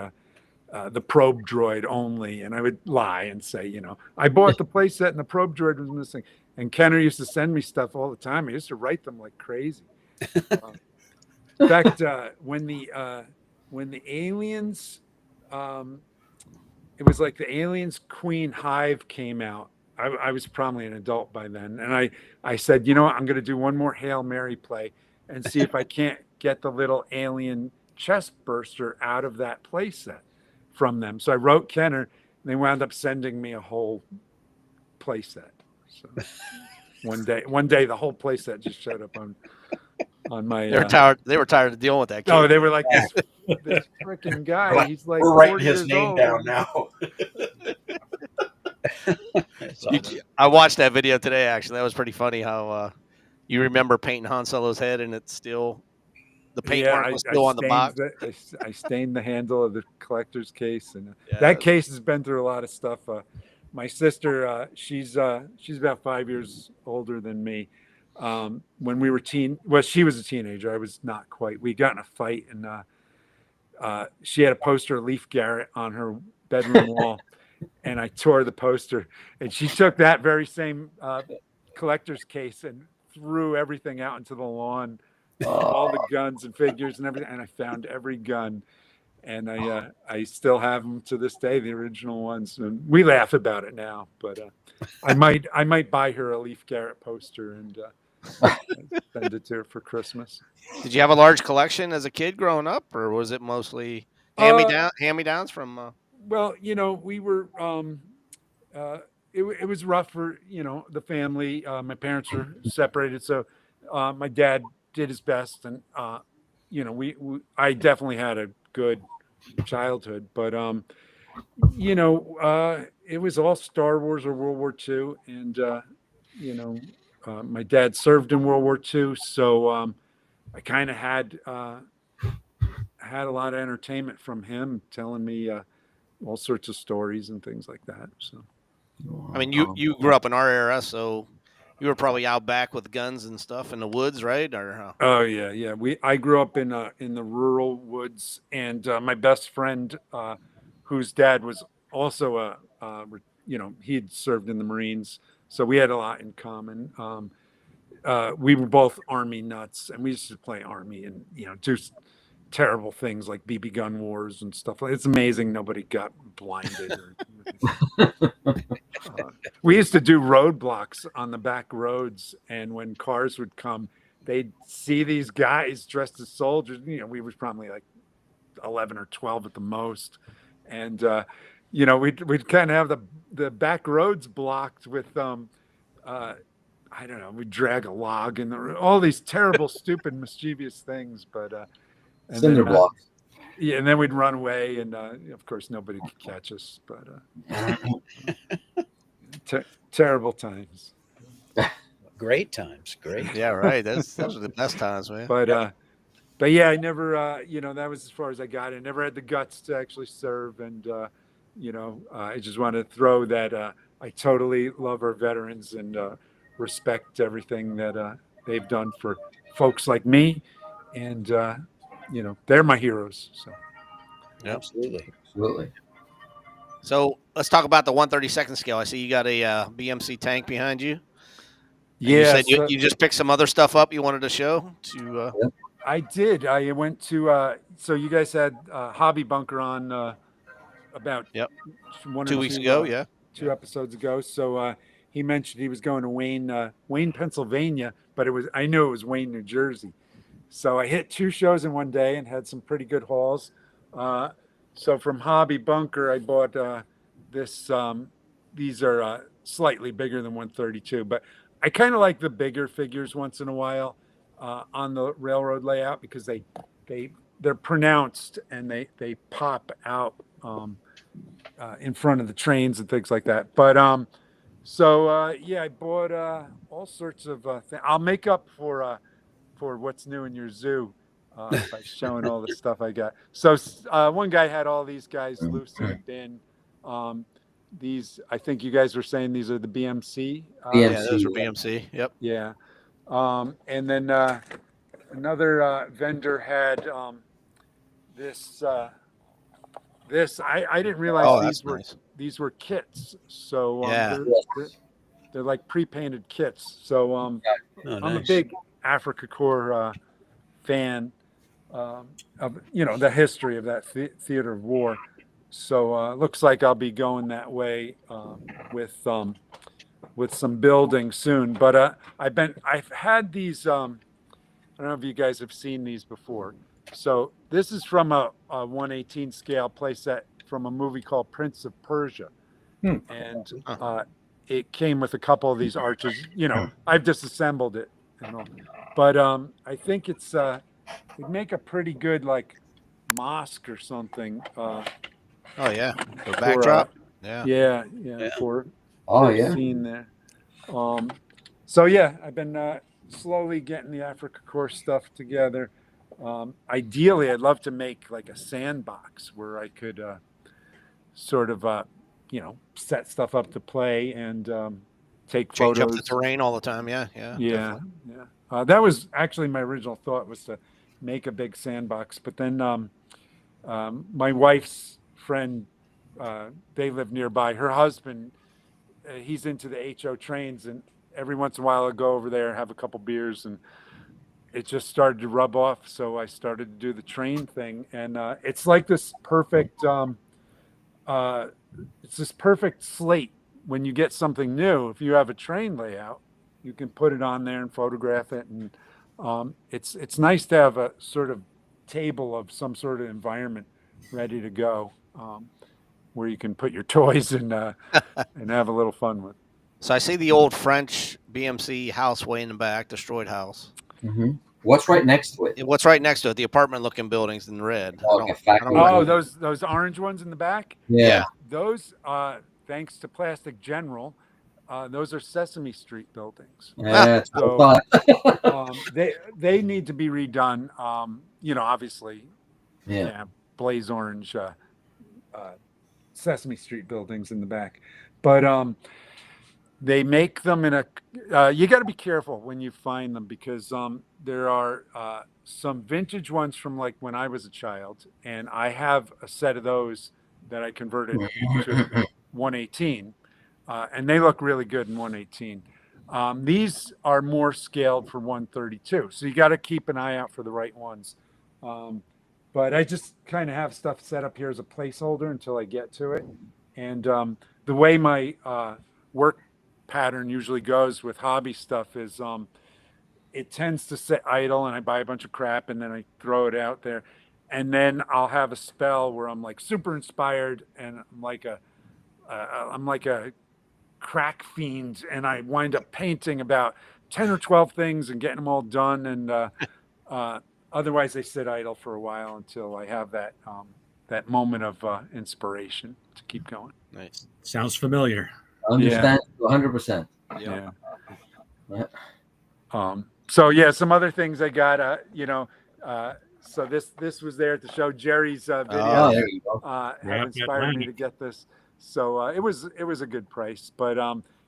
the probe droid only. And I would lie and say, I bought the play set and the probe droid was missing. And Kenner used to send me stuff all the time. I used to write them like crazy. In fact, when the aliens, it was like the aliens Queen Hive came out. I was probably an adult by then, and I said, you know what, I'm going to do one more Hail Mary play and see if I can't get the little alien chest burster out of that play set from them. So I wrote Kenner, and they wound up sending me a whole play set. So one day, the whole play set just showed up on my. They were tired. They were tired of dealing with that kid. Oh, they were like this freaking guy. He's like we're writing 40 his years name old. down now. I watched that video today. Actually, that was pretty funny. How you remember painting Han Solo's head, and it's still the paintwork was still on the box. I stained the handle of the collector's case, and that case has been through a lot of stuff. My sister, she's about 5 years older than me. When we were she was a teenager. I was not quite. We got in a fight, and she had a poster of Leif Garrett on her bedroom wall, and I tore the poster. And she took that very same collector's case and threw everything out into the lawn, all the guns and figures and everything. And I found every gun, and I still have them to this day, the original ones. And we laugh about it now, but I might buy her a Leif Garrett poster and send it to her for Christmas. Did you have a large collection as a kid growing up, or was it mostly hand-me-downs from? Well, we were. It was rough for the family. My parents were separated, so my dad did his best, and I definitely had a good childhood, but it was all Star Wars or World War II, and my dad served in World War II, so I kind of had a lot of entertainment from him, telling me all sorts of stories and things like that. So, I mean, you grew up in our era, so you were probably out back with guns and stuff in the woods, right? Or oh yeah. I grew up in the rural woods, and my best friend, whose dad was also he had served in the Marines, so we had a lot in common. We were both Army nuts, and we used to play Army and do terrible things like BB gun wars and stuff. It's amazing nobody got blinded. We used to do roadblocks on the back roads, and when cars would come, they'd see these guys dressed as soldiers. We was probably like 11 or 12 at the most, and we'd kind of have the back roads blocked with I don't know, we'd drag a log and all these terrible, stupid, mischievous things. But and Cinder then, blocks. yeah, and then we'd run away, and of course nobody could catch us. But terrible times. Great times. Great. Yeah, right. Those are the best times, man. But yeah, I never, that was as far as I got. I never had the guts to actually serve, and I just want to throw that I totally love our veterans and respect everything that they've done for folks like me, and they're my heroes. So Yep. Absolutely. So let's talk about the 132nd scale. I see you got a BMC tank behind you. And yeah, you said you just picked some other stuff up you wanted to show to. I did. I went to so you guys had Hobby Bunker on about 2 weeks ago, yeah. 2 episodes ago. So he mentioned he was going to Wayne, Pennsylvania, but I knew it was Wayne, New Jersey. So I hit 2 shows in one day and had some pretty good hauls. So from Hobby Bunker, I bought this. These are slightly bigger than 132, but I kind of like the bigger figures once in a while on the railroad layout because they're pronounced and they pop out in front of the trains and things like that. But I bought all sorts of things. I'll make up for what's new in your zoo by showing all the stuff I got. So one guy had all these guys loose in a bin. These, I think you guys were saying these are the BMC. Yeah, those are BMC. Yep. Yeah. And then another vendor had this. I didn't realize these were kits. So they're like pre-painted kits. So I'm a big Africa Corps fan of the history of that theater of war. So looks like I'll be going that way with some building soon. But I've had these. I don't know if you guys have seen these before. So this is from a 118 scale playset from a movie called Prince of Persia, and it came with a couple of these arches. I've disassembled it, but I think it'd make a pretty good like mosque or something. Oh yeah, the backdrop. Yeah. For scene there. So yeah, I've been slowly getting the Africa Corps stuff together. Ideally, I'd love to make like a sandbox where I could sort of set stuff up to play and take Change photos. Up the terrain all the time. Yeah. That was actually my original thought, was to make a big sandbox, but then my wife's friend, they live nearby. Her husband, he's into the HO trains, and every once in a while I'll go over there and have a couple beers, and it just started to rub off. So I started to do the train thing, and it's like this perfect slate. When you get something new, if you have a train layout, you can put it on there and photograph it, and it's nice to have a sort of table of some sort of environment ready to go, where you can put your toys and have a little fun with. So I see the old French BMC house way in the back, destroyed house. Mm-hmm. What's right next to it? What's right next to it? The apartment-looking buildings in red. Those orange ones in the back. Yeah. Those, thanks to Plastic General, those are Sesame Street buildings. Yeah, so they need to be redone. Obviously. Yeah. Blaze orange Sesame Street buildings in the back, but they make them in a you got to be careful when you find them, because there are some vintage ones from like when I was a child, and I have a set of those that I converted to 118, and they look really good in 118. These are more scaled for 132, so you got to keep an eye out for the right ones. But I just kind of have stuff set up here as a placeholder until I get to it. And the way my work pattern usually goes with hobby stuff is it tends to sit idle, and I buy a bunch of crap and then I throw it out there. and then I'll have a spell where I'm like super inspired, and I'm like a crack fiend, and I wind up painting about 10 or 12 things and getting them all done, and otherwise they sit idle for a while until I have that moment of inspiration to keep going. Nice. Sounds familiar. Understand 100%. Yeah. Yeah. So yeah, some other things I got, so this was there at the show. Jerry's Oh, video there you go. have inspired me to get this. So it was a good price, but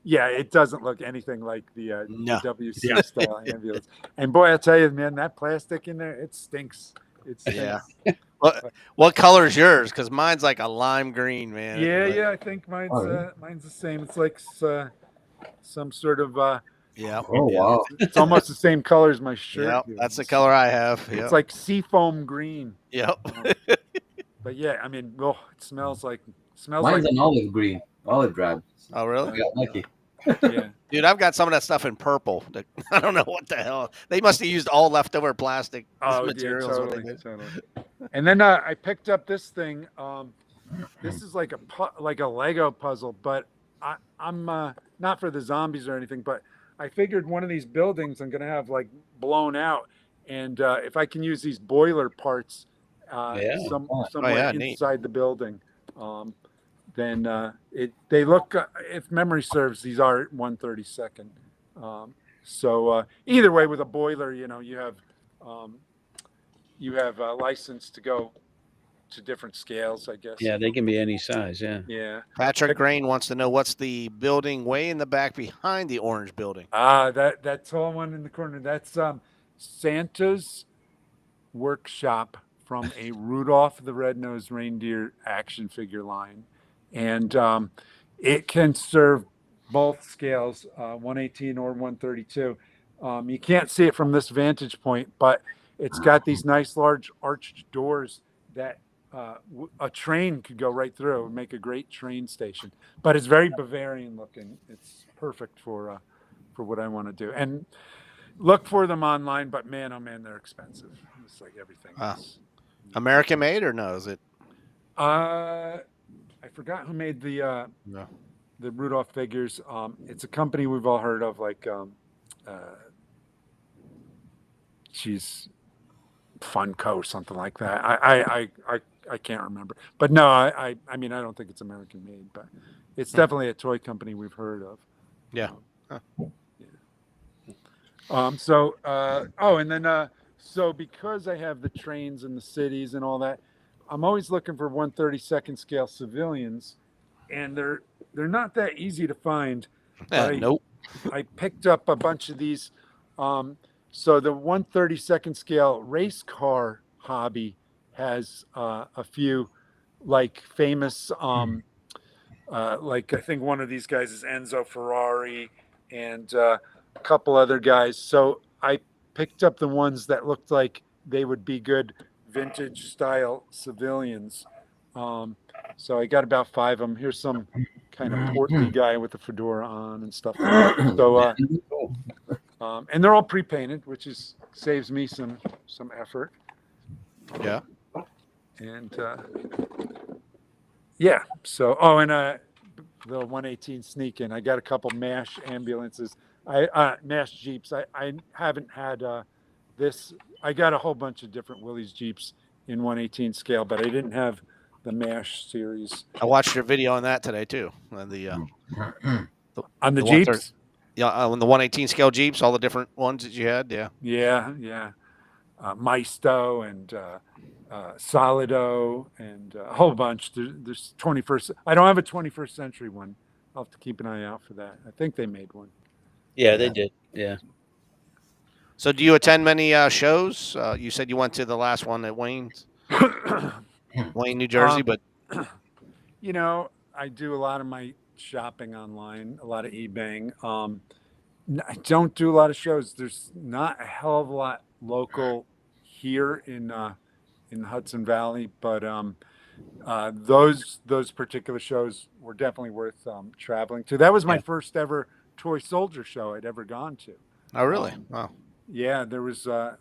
yeah, it doesn't look anything like the No. WC style ambulance. And boy, I'll tell you, man, that plastic in there, it stinks. It stinks. Yeah. What color is yours? Because mine's like a lime green, man. Yeah, I think mine's the same. It's like some sort of Yeah. Oh, wow. it's almost the same color as my shirt. Yep. here. That's the color I have. Yep. It's like seafoam green. Yep. But yeah, I mean, it smells like Mine's an olive green, olive drab. Oh, really? I got lucky. yeah. Dude, I've got some of that stuff in purple. I don't know what the hell. They must have used all leftover plastic materials. Yeah, totally. And then I picked up this thing. This is like a Lego puzzle, but I'm not for the zombies or anything. But I figured one of these buildings I'm gonna have like blown out, and if I can use these boiler parts somewhere inside the building, then they look. If memory serves, these are 1/32. So either way, with a boiler, you have a license to go to different scales, I guess. Yeah, they can be any size. Yeah. Yeah. Patrick Grain wants to know what's the building way in the back behind the orange building. That tall one in the corner. That's Santa's workshop from a Rudolph the Red-Nosed Reindeer action figure line, and it can serve both scales, 118 or 132. You can't see it from this vantage point, but it's got these nice large arched doors that a train could go right through and make a great train station. But it's very Bavarian looking. It's perfect for what I want to do. And look for them online, but man, oh man, they're expensive. It's like everything else. American made or no? Is it? I forgot who made the Rudolph figures. It's a company we've all heard of, like she's Funko or something like that. I can't remember, but no, I mean, I don't think it's American made, but it's definitely a toy company we've heard of. Yeah. So because I have the trains and the cities and all that, I'm always looking for 1/32 scale civilians, and they're not that easy to find. Nope. I picked up a bunch of these. So the 1/32 scale race car hobby has a few like famous, like I think one of these guys is Enzo Ferrari and a couple other guys. So I picked up the ones that looked like they would be good vintage style civilians. So I got about 5 of them. Here's some kind of portly guy with a fedora on and stuff like that. So, and they're all pre-painted, which saves me some effort. Yeah. And yeah. So, and the 118 sneak in. I got a couple MASH ambulances. MASH Jeeps. I haven't had this. I got a whole bunch of different Willys Jeeps in 118 scale, but I didn't have the MASH series. I watched your video on that today too. On the Jeeps. Yeah, on the 118 scale Jeeps, all the different ones that you had. Yeah. Yeah. Maisto and Solido and a whole bunch. There's 21st. I don't have a 21st century one. I'll have to keep an eye out for that. I think they made one. Yeah, they did. Yeah. So do you attend many shows? You said you went to the last one at Wayne's, Wayne, New Jersey, but I do a lot of my shopping online, a lot of eBaying. I don't do a lot of shows. There's not a hell of a lot local here in the Hudson Valley, but those particular shows were definitely worth traveling to. That was my first ever toy soldier show I'd ever gone to. Oh, really? Wow. Yeah, there was. I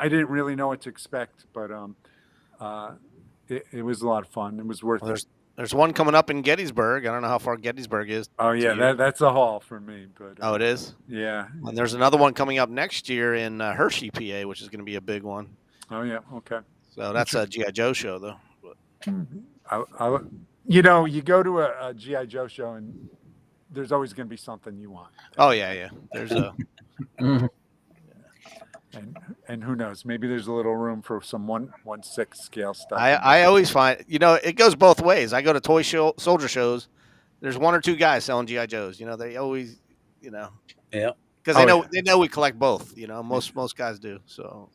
didn't really know what to expect, but it was a lot of fun. It was worth Well, it. there's one coming up in Gettysburg. I don't know how far Gettysburg is. Oh to yeah, you. that's a haul for me. But Oh, it is. yeah. And there's another one coming up next year in Hershey, PA, which is going to be a big one. Oh yeah, okay. So that's a GI Joe show, though. You know, you go to a GI Joe show and there's always going to be something you want. Oh yeah. There's a. And who knows? Maybe there's a little room for some 1/6 scale stuff. I always find, it goes both ways. I go to soldier shows. There's one or two guys selling GI Joes. They always, Yeah. because they know we collect both. Most guys do. So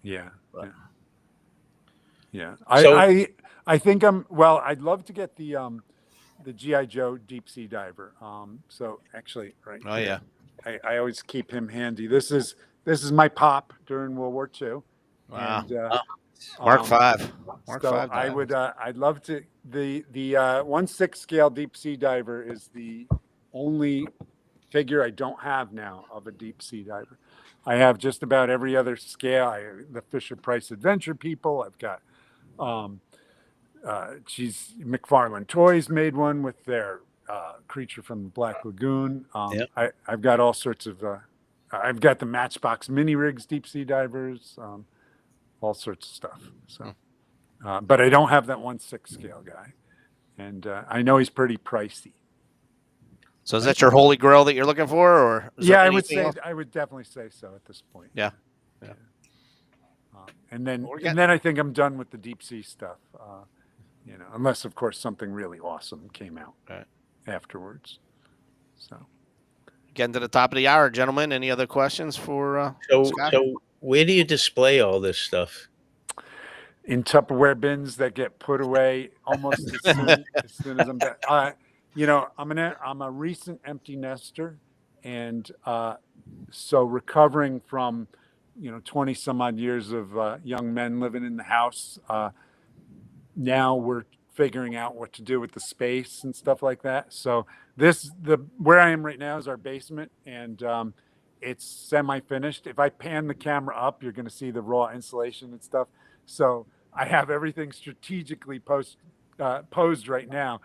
yeah. But- Yeah. So- I think I'd love to get the GI Joe deep sea diver. So actually, right. Oh here, I always keep him handy. This is my pop during World War II. Wow. And, Mark V. Mark so V. I would I'd love to the 1/6 scale deep sea diver is the only figure I don't have now of a deep sea diver. I have just about every other scale. The Fisher Price Adventure people. I've got McFarlane Toys made one with their creature from the Black Lagoon. I've got all sorts of I've got the Matchbox mini rigs deep sea divers, all sorts of stuff. So but I don't have that 1/6 scale guy, and I know he's pretty pricey. So is that your holy grail that you're looking for, or I would say I would definitely say so at this point. Yeah. And then I think I'm done with the deep sea stuff. Unless of course something really awesome came out afterwards. So Getting to the top of the hour, gentlemen. Any other questions for Scott? So where do you display all this stuff? in Tupperware bins that get put away almost as soon as I'm done. I'm a recent empty nester, and so recovering from 20 some odd years of young men living in the house. Now we're figuring out what to do with the space and stuff like that. So where I am right now is our basement, and it's semi-finished. If I pan the camera up, you're going to see the raw insulation and stuff. So I have everything strategically posed right now.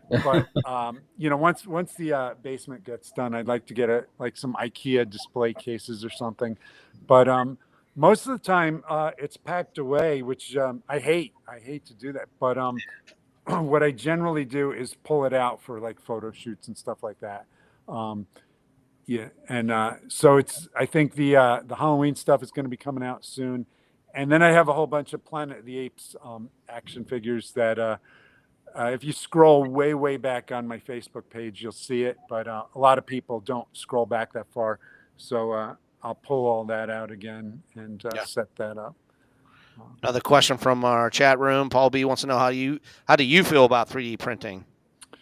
But once the basement gets done, I'd like to get some IKEA display cases or something. But most of the time it's packed away, which I hate. I hate to do that. But what I generally do is pull it out for like photo shoots and stuff like that. So I think the Halloween stuff is going to be coming out soon, and then I have a whole bunch of Planet of the Apes action figures that if you scroll way back on my Facebook page, you'll see it. But a lot of people don't scroll back that far, so I'll pull all that out again and set that up. Another question from our chat room. Paul B wants to know how do you feel about 3D printing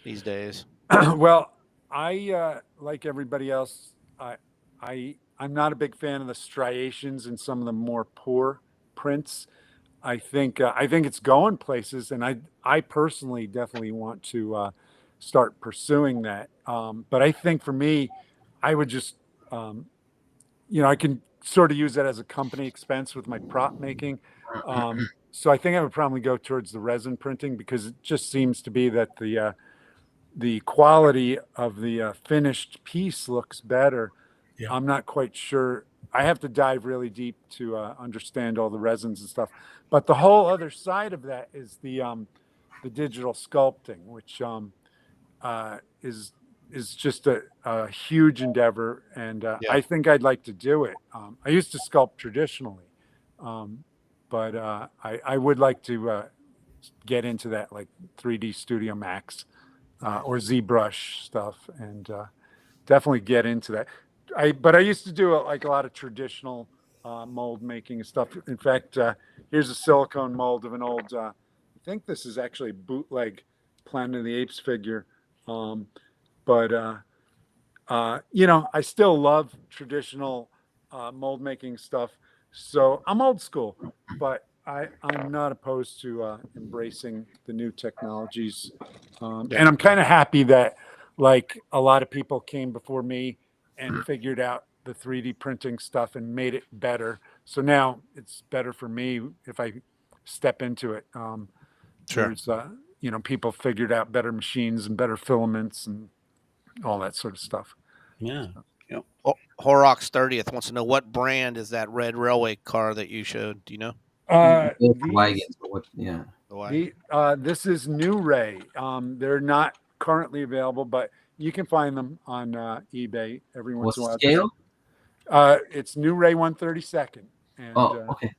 these days? Well, I like everybody else. I'm not a big fan of the striations and some of the more poor prints. I think it's going places, and I personally definitely want to start pursuing that. But I think for me, I would just I can sort of use that as a company expense with my prop making. So I think I would probably go towards the resin printing, because it just seems to be that the quality of the finished piece looks better. Yeah. I'm not quite sure. I have to dive really deep to understand all the resins and stuff. But the whole other side of that is the digital sculpting, which is just a huge endeavor, and I think I'd like to do it. I used to sculpt traditionally, but I would like to get into that, like 3D Studio Max or ZBrush stuff, and definitely get into that. But I used to do a lot of traditional mold making and stuff. In fact, here's a silicone mold of an old, I think this is actually bootleg Planet of the Apes figure. But I still love traditional mold making stuff. So I'm old school, but I'm not opposed to embracing the new technologies. And I'm kind of happy that like a lot of people came before me and figured out the 3D printing stuff and made it better. So now it's better for me if I step into it. Sure. There's people figured out better machines and better filaments and all that sort of stuff. Yeah. Horrocks 30th wants to know what brand is that red railway car that you showed. Do you know? Wagons, but yeah. This is New Ray. They're not currently available, but you can find them on eBay every once in a while. Scale? It's New Ray 132nd. And, okay.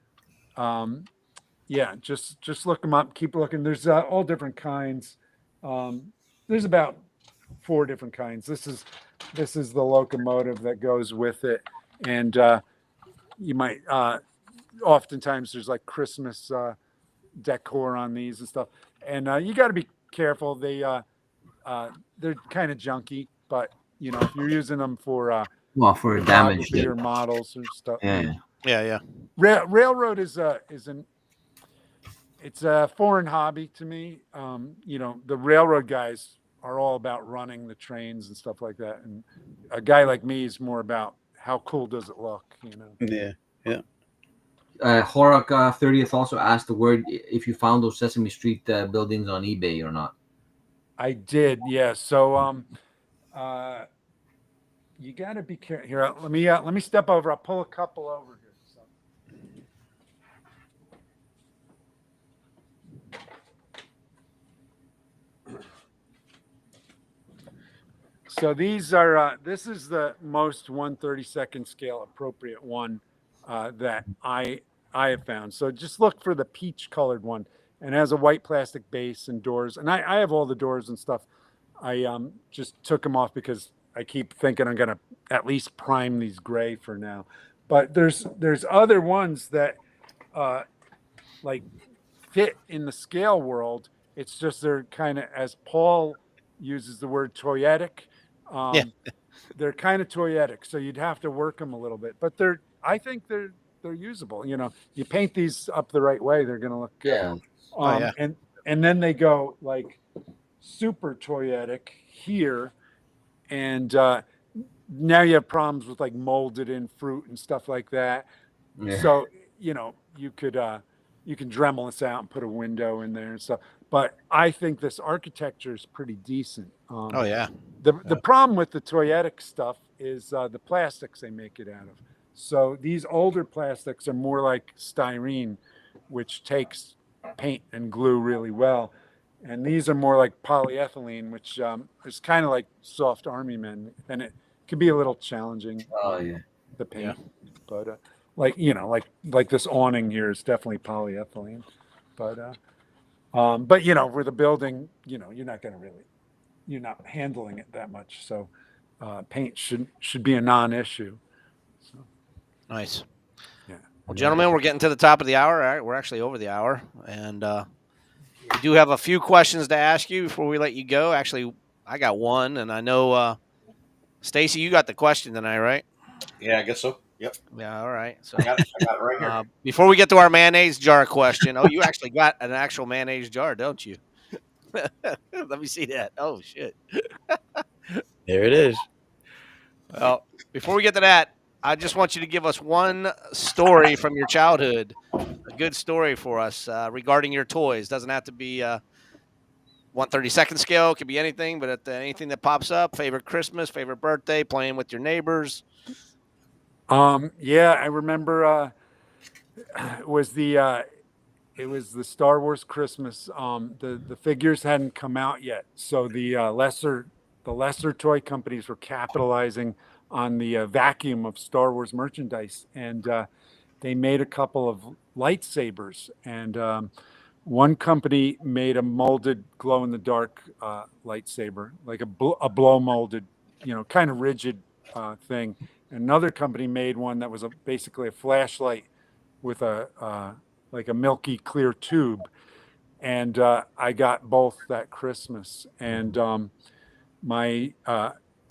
Yeah, just look them up. Keep looking. There's all different kinds. There's about 4 different kinds. This is the locomotive that goes with it, and you might oftentimes there's like Christmas decor on these and stuff, and you got to be careful. They're kind of junky, but if you're using them for for damage or models or stuff. Yeah. Railroad it's a foreign hobby to me. The railroad guys are all about running the trains and stuff like that, and a guy like me is more about how cool does it look. Yeah. Horak 30th also asked the word if you found those Sesame Street buildings on eBay or not. I did, yeah. So you got to be careful here. Let me step over. I'll pull a couple over here. So these are this is the most 1/32 scale appropriate one that I have found. So just look for the peach colored one, and has a white plastic base and doors. And I have all the doors and stuff. I just took them off because I keep thinking I'm gonna at least prime these gray for now. But there's other ones that like fit in the scale world. It's just they're kind of, as Paul uses the word, toyetic. They're kind of toyetic, so you'd have to work them a little bit. But I think they're usable. You paint these up the right way, they're going to look good. Yeah. And then they go like super toyetic here, and now you have problems with like molded in fruit and stuff like that. Yeah. So you can Dremel this out and put a window in there and stuff. But I think this architecture is pretty decent. The problem with the toyetic stuff is the plastics they make it out of. So these older plastics are more like styrene, which takes paint and glue really well. And these are more like polyethylene, which is kind of like soft army men, and it can be a little challenging. The paint, but like this awning here is definitely polyethylene, but for the building, you're not handling it that much, so paint should be a non-issue. So. Nice. Yeah. Well, gentlemen, we're getting to the top of the hour. All right, we're actually over the hour, and we do have a few questions to ask you before we let you go. Actually, I got one, and I know Stacy, you got the question tonight, right? Yeah, I guess so. Yep. Yeah. All right. So I got it right here. before we get to our mayonnaise jar question, you actually got an actual mayonnaise jar, don't you? Let me see that. Oh shit. There it is. Well, before we get to that, I just want you to give us one story from your childhood, a good story for us regarding your toys. Doesn't have to be 1/32 scale. It could be anything, but anything that pops up. Favorite Christmas, favorite birthday, playing with your neighbors. I remember it was the Star Wars Christmas. The figures hadn't come out yet, so the lesser toy companies were capitalizing on the vacuum of Star Wars merchandise, and they made a couple of lightsabers. And one company made a molded glow-in-the-dark lightsaber, like a blow molded, kind of rigid thing. Another company made one that was basically a flashlight with like a milky clear tube, and I got both that Christmas. And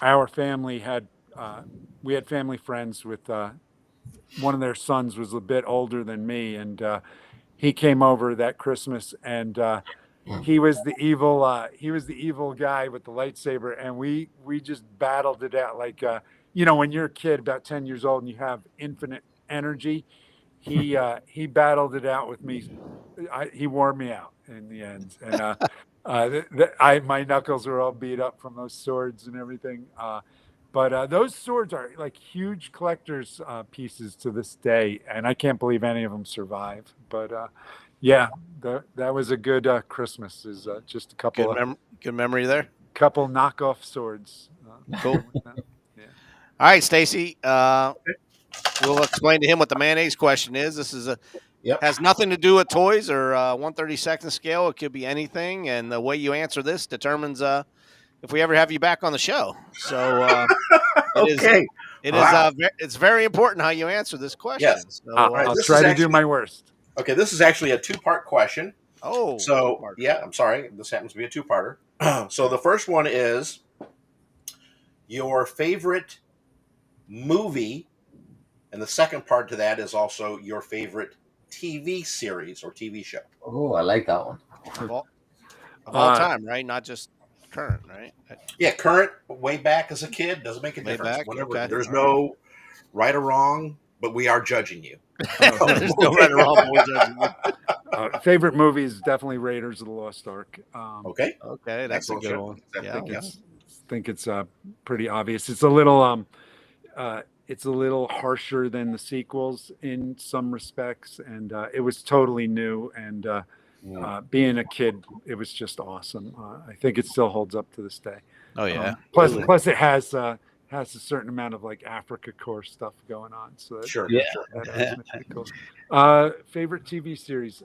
our family had we had family friends with one of their sons was a bit older than me, and he came over that Christmas, and he was the evil guy with the lightsaber, and we just battled it out like when you're a kid about 10 years old and you have infinite energy. he battled it out with me. He wore me out in the end, and my knuckles were all beat up from those swords and everything. But those swords are like huge collector's pieces to this day, and I can't believe any of them survive. But yeah, that was a good Christmas. Is just a couple good memory there. Couple knockoff swords. Cool. Yeah. All right, Stacy. We'll explain to him what the mayonnaise question is. This is has nothing to do with toys or 1/32 scale. It could be anything, and the way you answer this determines if we ever have you back on the show. So it's very important how you answer this question. Yes. So, I'll try to do my worst. Okay, this is actually a 2-part question. Oh, so I'm sorry. This happens to be a 2-parter. So the first one is your favorite movie, and the second part to that is also your favorite TV series or TV show. Oh, I like that one. Of all time, right? Not just current, right? Yeah, current, way back as a kid, doesn't make a difference. Whatever. Okay. There's no right or wrong, but we are judging you. There's no right or wrong, but we're judging you. Favorite movie is definitely Raiders of the Lost Ark. Okay, that's a good one. I think it's pretty obvious. It's a little harsher than the sequels in some respects, and it was totally new. And being a kid, it was just awesome. I think it still holds up to this day. Oh yeah. Plus, it has a certain amount of like Africa core stuff going on. So sure. That's pretty cool. Favorite TV series?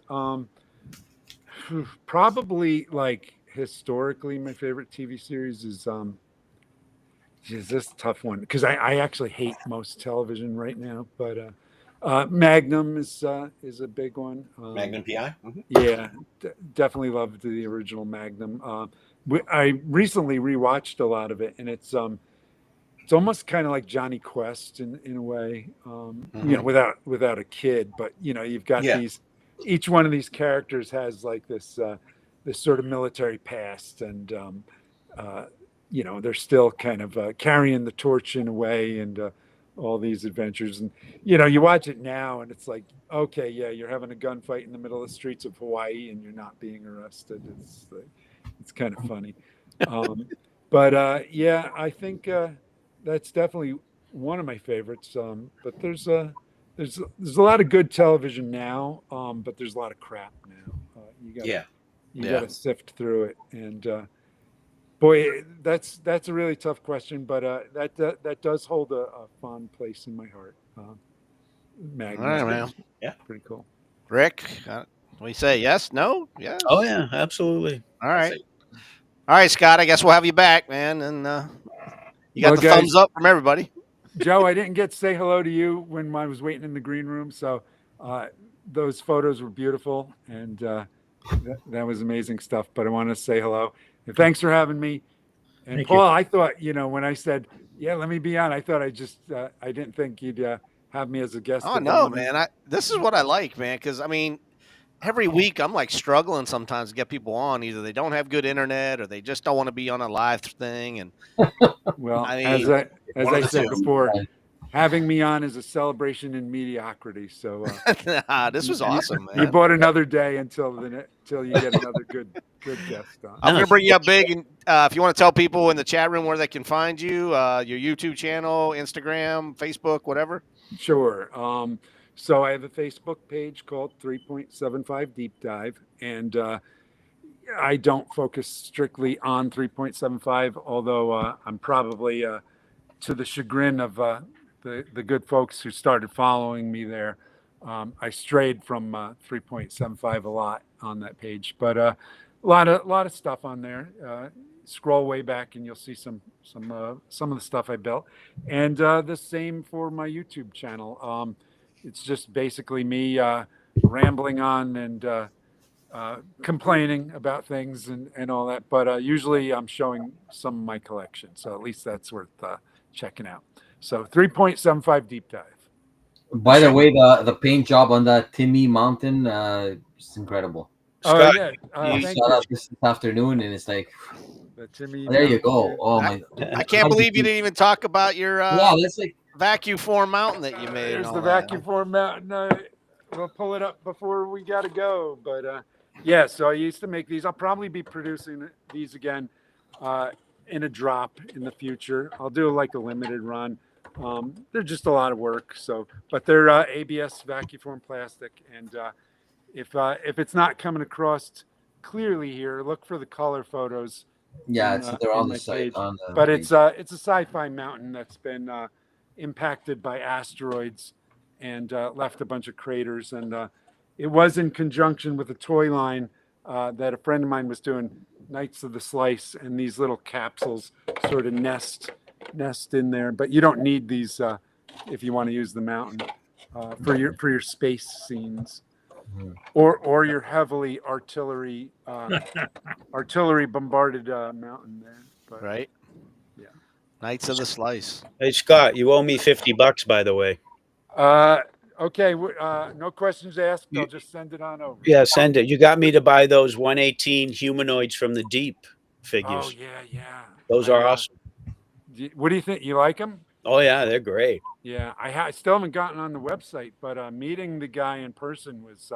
Probably like historically, my favorite TV series is this a tough one because I actually hate most television right now, but Magnum is a big one. Magnum PI. Mm-hmm. Yeah, definitely loved the original Magnum. I recently rewatched a lot of it, and it's almost kind of like Johnny Quest in a way, you know, without a kid. But you know, you've got each one of these characters has like this sort of military past, and you know, they're still kind of carrying the torch in a way, and all these adventures. And you know, you watch it now, and it's like, okay, yeah, you're having a gunfight in the middle of the streets of Hawaii, and you're not being arrested. It's kind of funny. But yeah, I think that's definitely one of my favorites. But there's a lot of good television now, but there's a lot of crap now. You gotta sift through it, and boy, that's a really tough question. But that does hold a fond place in my heart. Magnum, all right, man. Yeah, pretty cool. Rick, we say yes, no, yeah. Oh yeah, absolutely. All right. All right, Scott, I guess we'll have you back, man. And you got the thumbs up from everybody. Joe, I didn't get to say hello to you when I was waiting in the green room. So those photos were beautiful, and that was amazing stuff. But I want to say hello. And thanks for having me. And Thank Paul, you. I thought, you know, when I said, yeah, let me be on, I thought I didn't think you'd have me as a guest. Oh, no, man. This is what I like, man, because, I mean, every week I'm like struggling sometimes to get people on. Either they don't have good internet or they just don't want to be on a live thing. And well, I mean, as I said before, having me on is a celebration in mediocrity. So this was awesome, man. You bought another day until you get another good guest on. I'm going to bring you up big. And if you want to tell people in the chat room where they can find you, your YouTube channel, Instagram, Facebook, whatever. Sure. So I have a Facebook page called 3.75 Deep Dive, and I don't focus strictly on 3.75, although I'm probably to the chagrin of the good folks who started following me there. I strayed from 3.75 a lot on that page, but a lot of stuff on there. Scroll way back and you'll see some of the stuff I built, and the same for my YouTube channel. It's just basically me rambling on and complaining about things and all that. But usually I'm showing some of my collection, so at least that's worth checking out. So 3.75 Deep Dive. By the way, the paint job on that Timmy Mountain is incredible. Oh yeah, I saw that this afternoon, and it's like, Timmy there you go. Oh my! I can't believe you didn't even talk about your that's like vacuum form mountain that you made. There's the vacuum form mountain. we'll pull it up before we got to go. But yeah, so I used to make these. I'll probably be producing these again in a drop in the future. I'll do like a limited run. They're just a lot of work. So, but they're ABS vacuum form plastic, and if it's not coming across clearly here, look for the color photos. Yeah, they're on my the site. page. But page. it's a sci-fi mountain that's been impacted by asteroids and left a bunch of craters. And it was in conjunction with a toy line that a friend of mine was doing, Knights of the Slice, and these little capsules sort of nest in there. But you don't need these if you want to use the mountain for your space scenes. Or your heavily artillery bombarded mountain there. But, Right. Yeah. Knights of the Slice. Hey, Scott, you owe me $50, by the way. Okay. No questions asked. I'll just send it on over. Yeah, send it. You got me to buy those 118 humanoids from the deep figures. Oh yeah. Those are awesome. What do you think? You like them? Oh yeah, they're great. Yeah, I still haven't gotten on the website, but meeting the guy in person was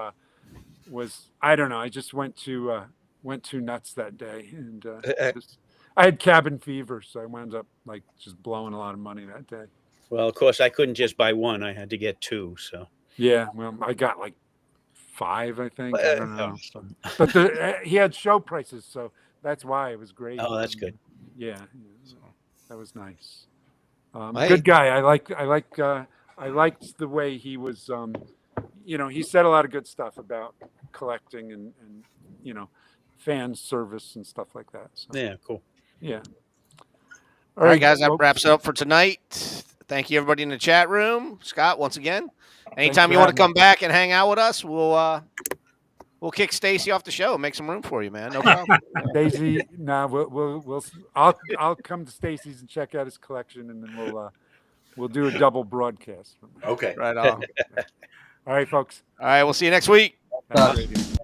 I don't know. I just went too nuts that day, and I had cabin fever, so I wound up like just blowing a lot of money that day. Well, of course, I couldn't just buy one. I had to get two. So yeah, well, I got like 5, I think. I don't know, but he had show prices, so that's why it was great. Oh, that's good. Yeah, so that was nice. Hey. Good guy. I liked the way he was. He said a lot of good stuff about collecting and fan service and stuff like that. So, yeah, cool. Yeah. All right, guys, that wraps it up for tonight. Thank you, everybody in the chat room. Scott, once again, anytime you want to come back and hang out with us, we'll kick Stacy off the show and make some room for you, man. No problem. Stacy, I'll come to Stacy's and check out his collection, and then we'll do a double broadcast. Okay. Right on. All right, folks. All right, we'll see you next week. Have a great evening.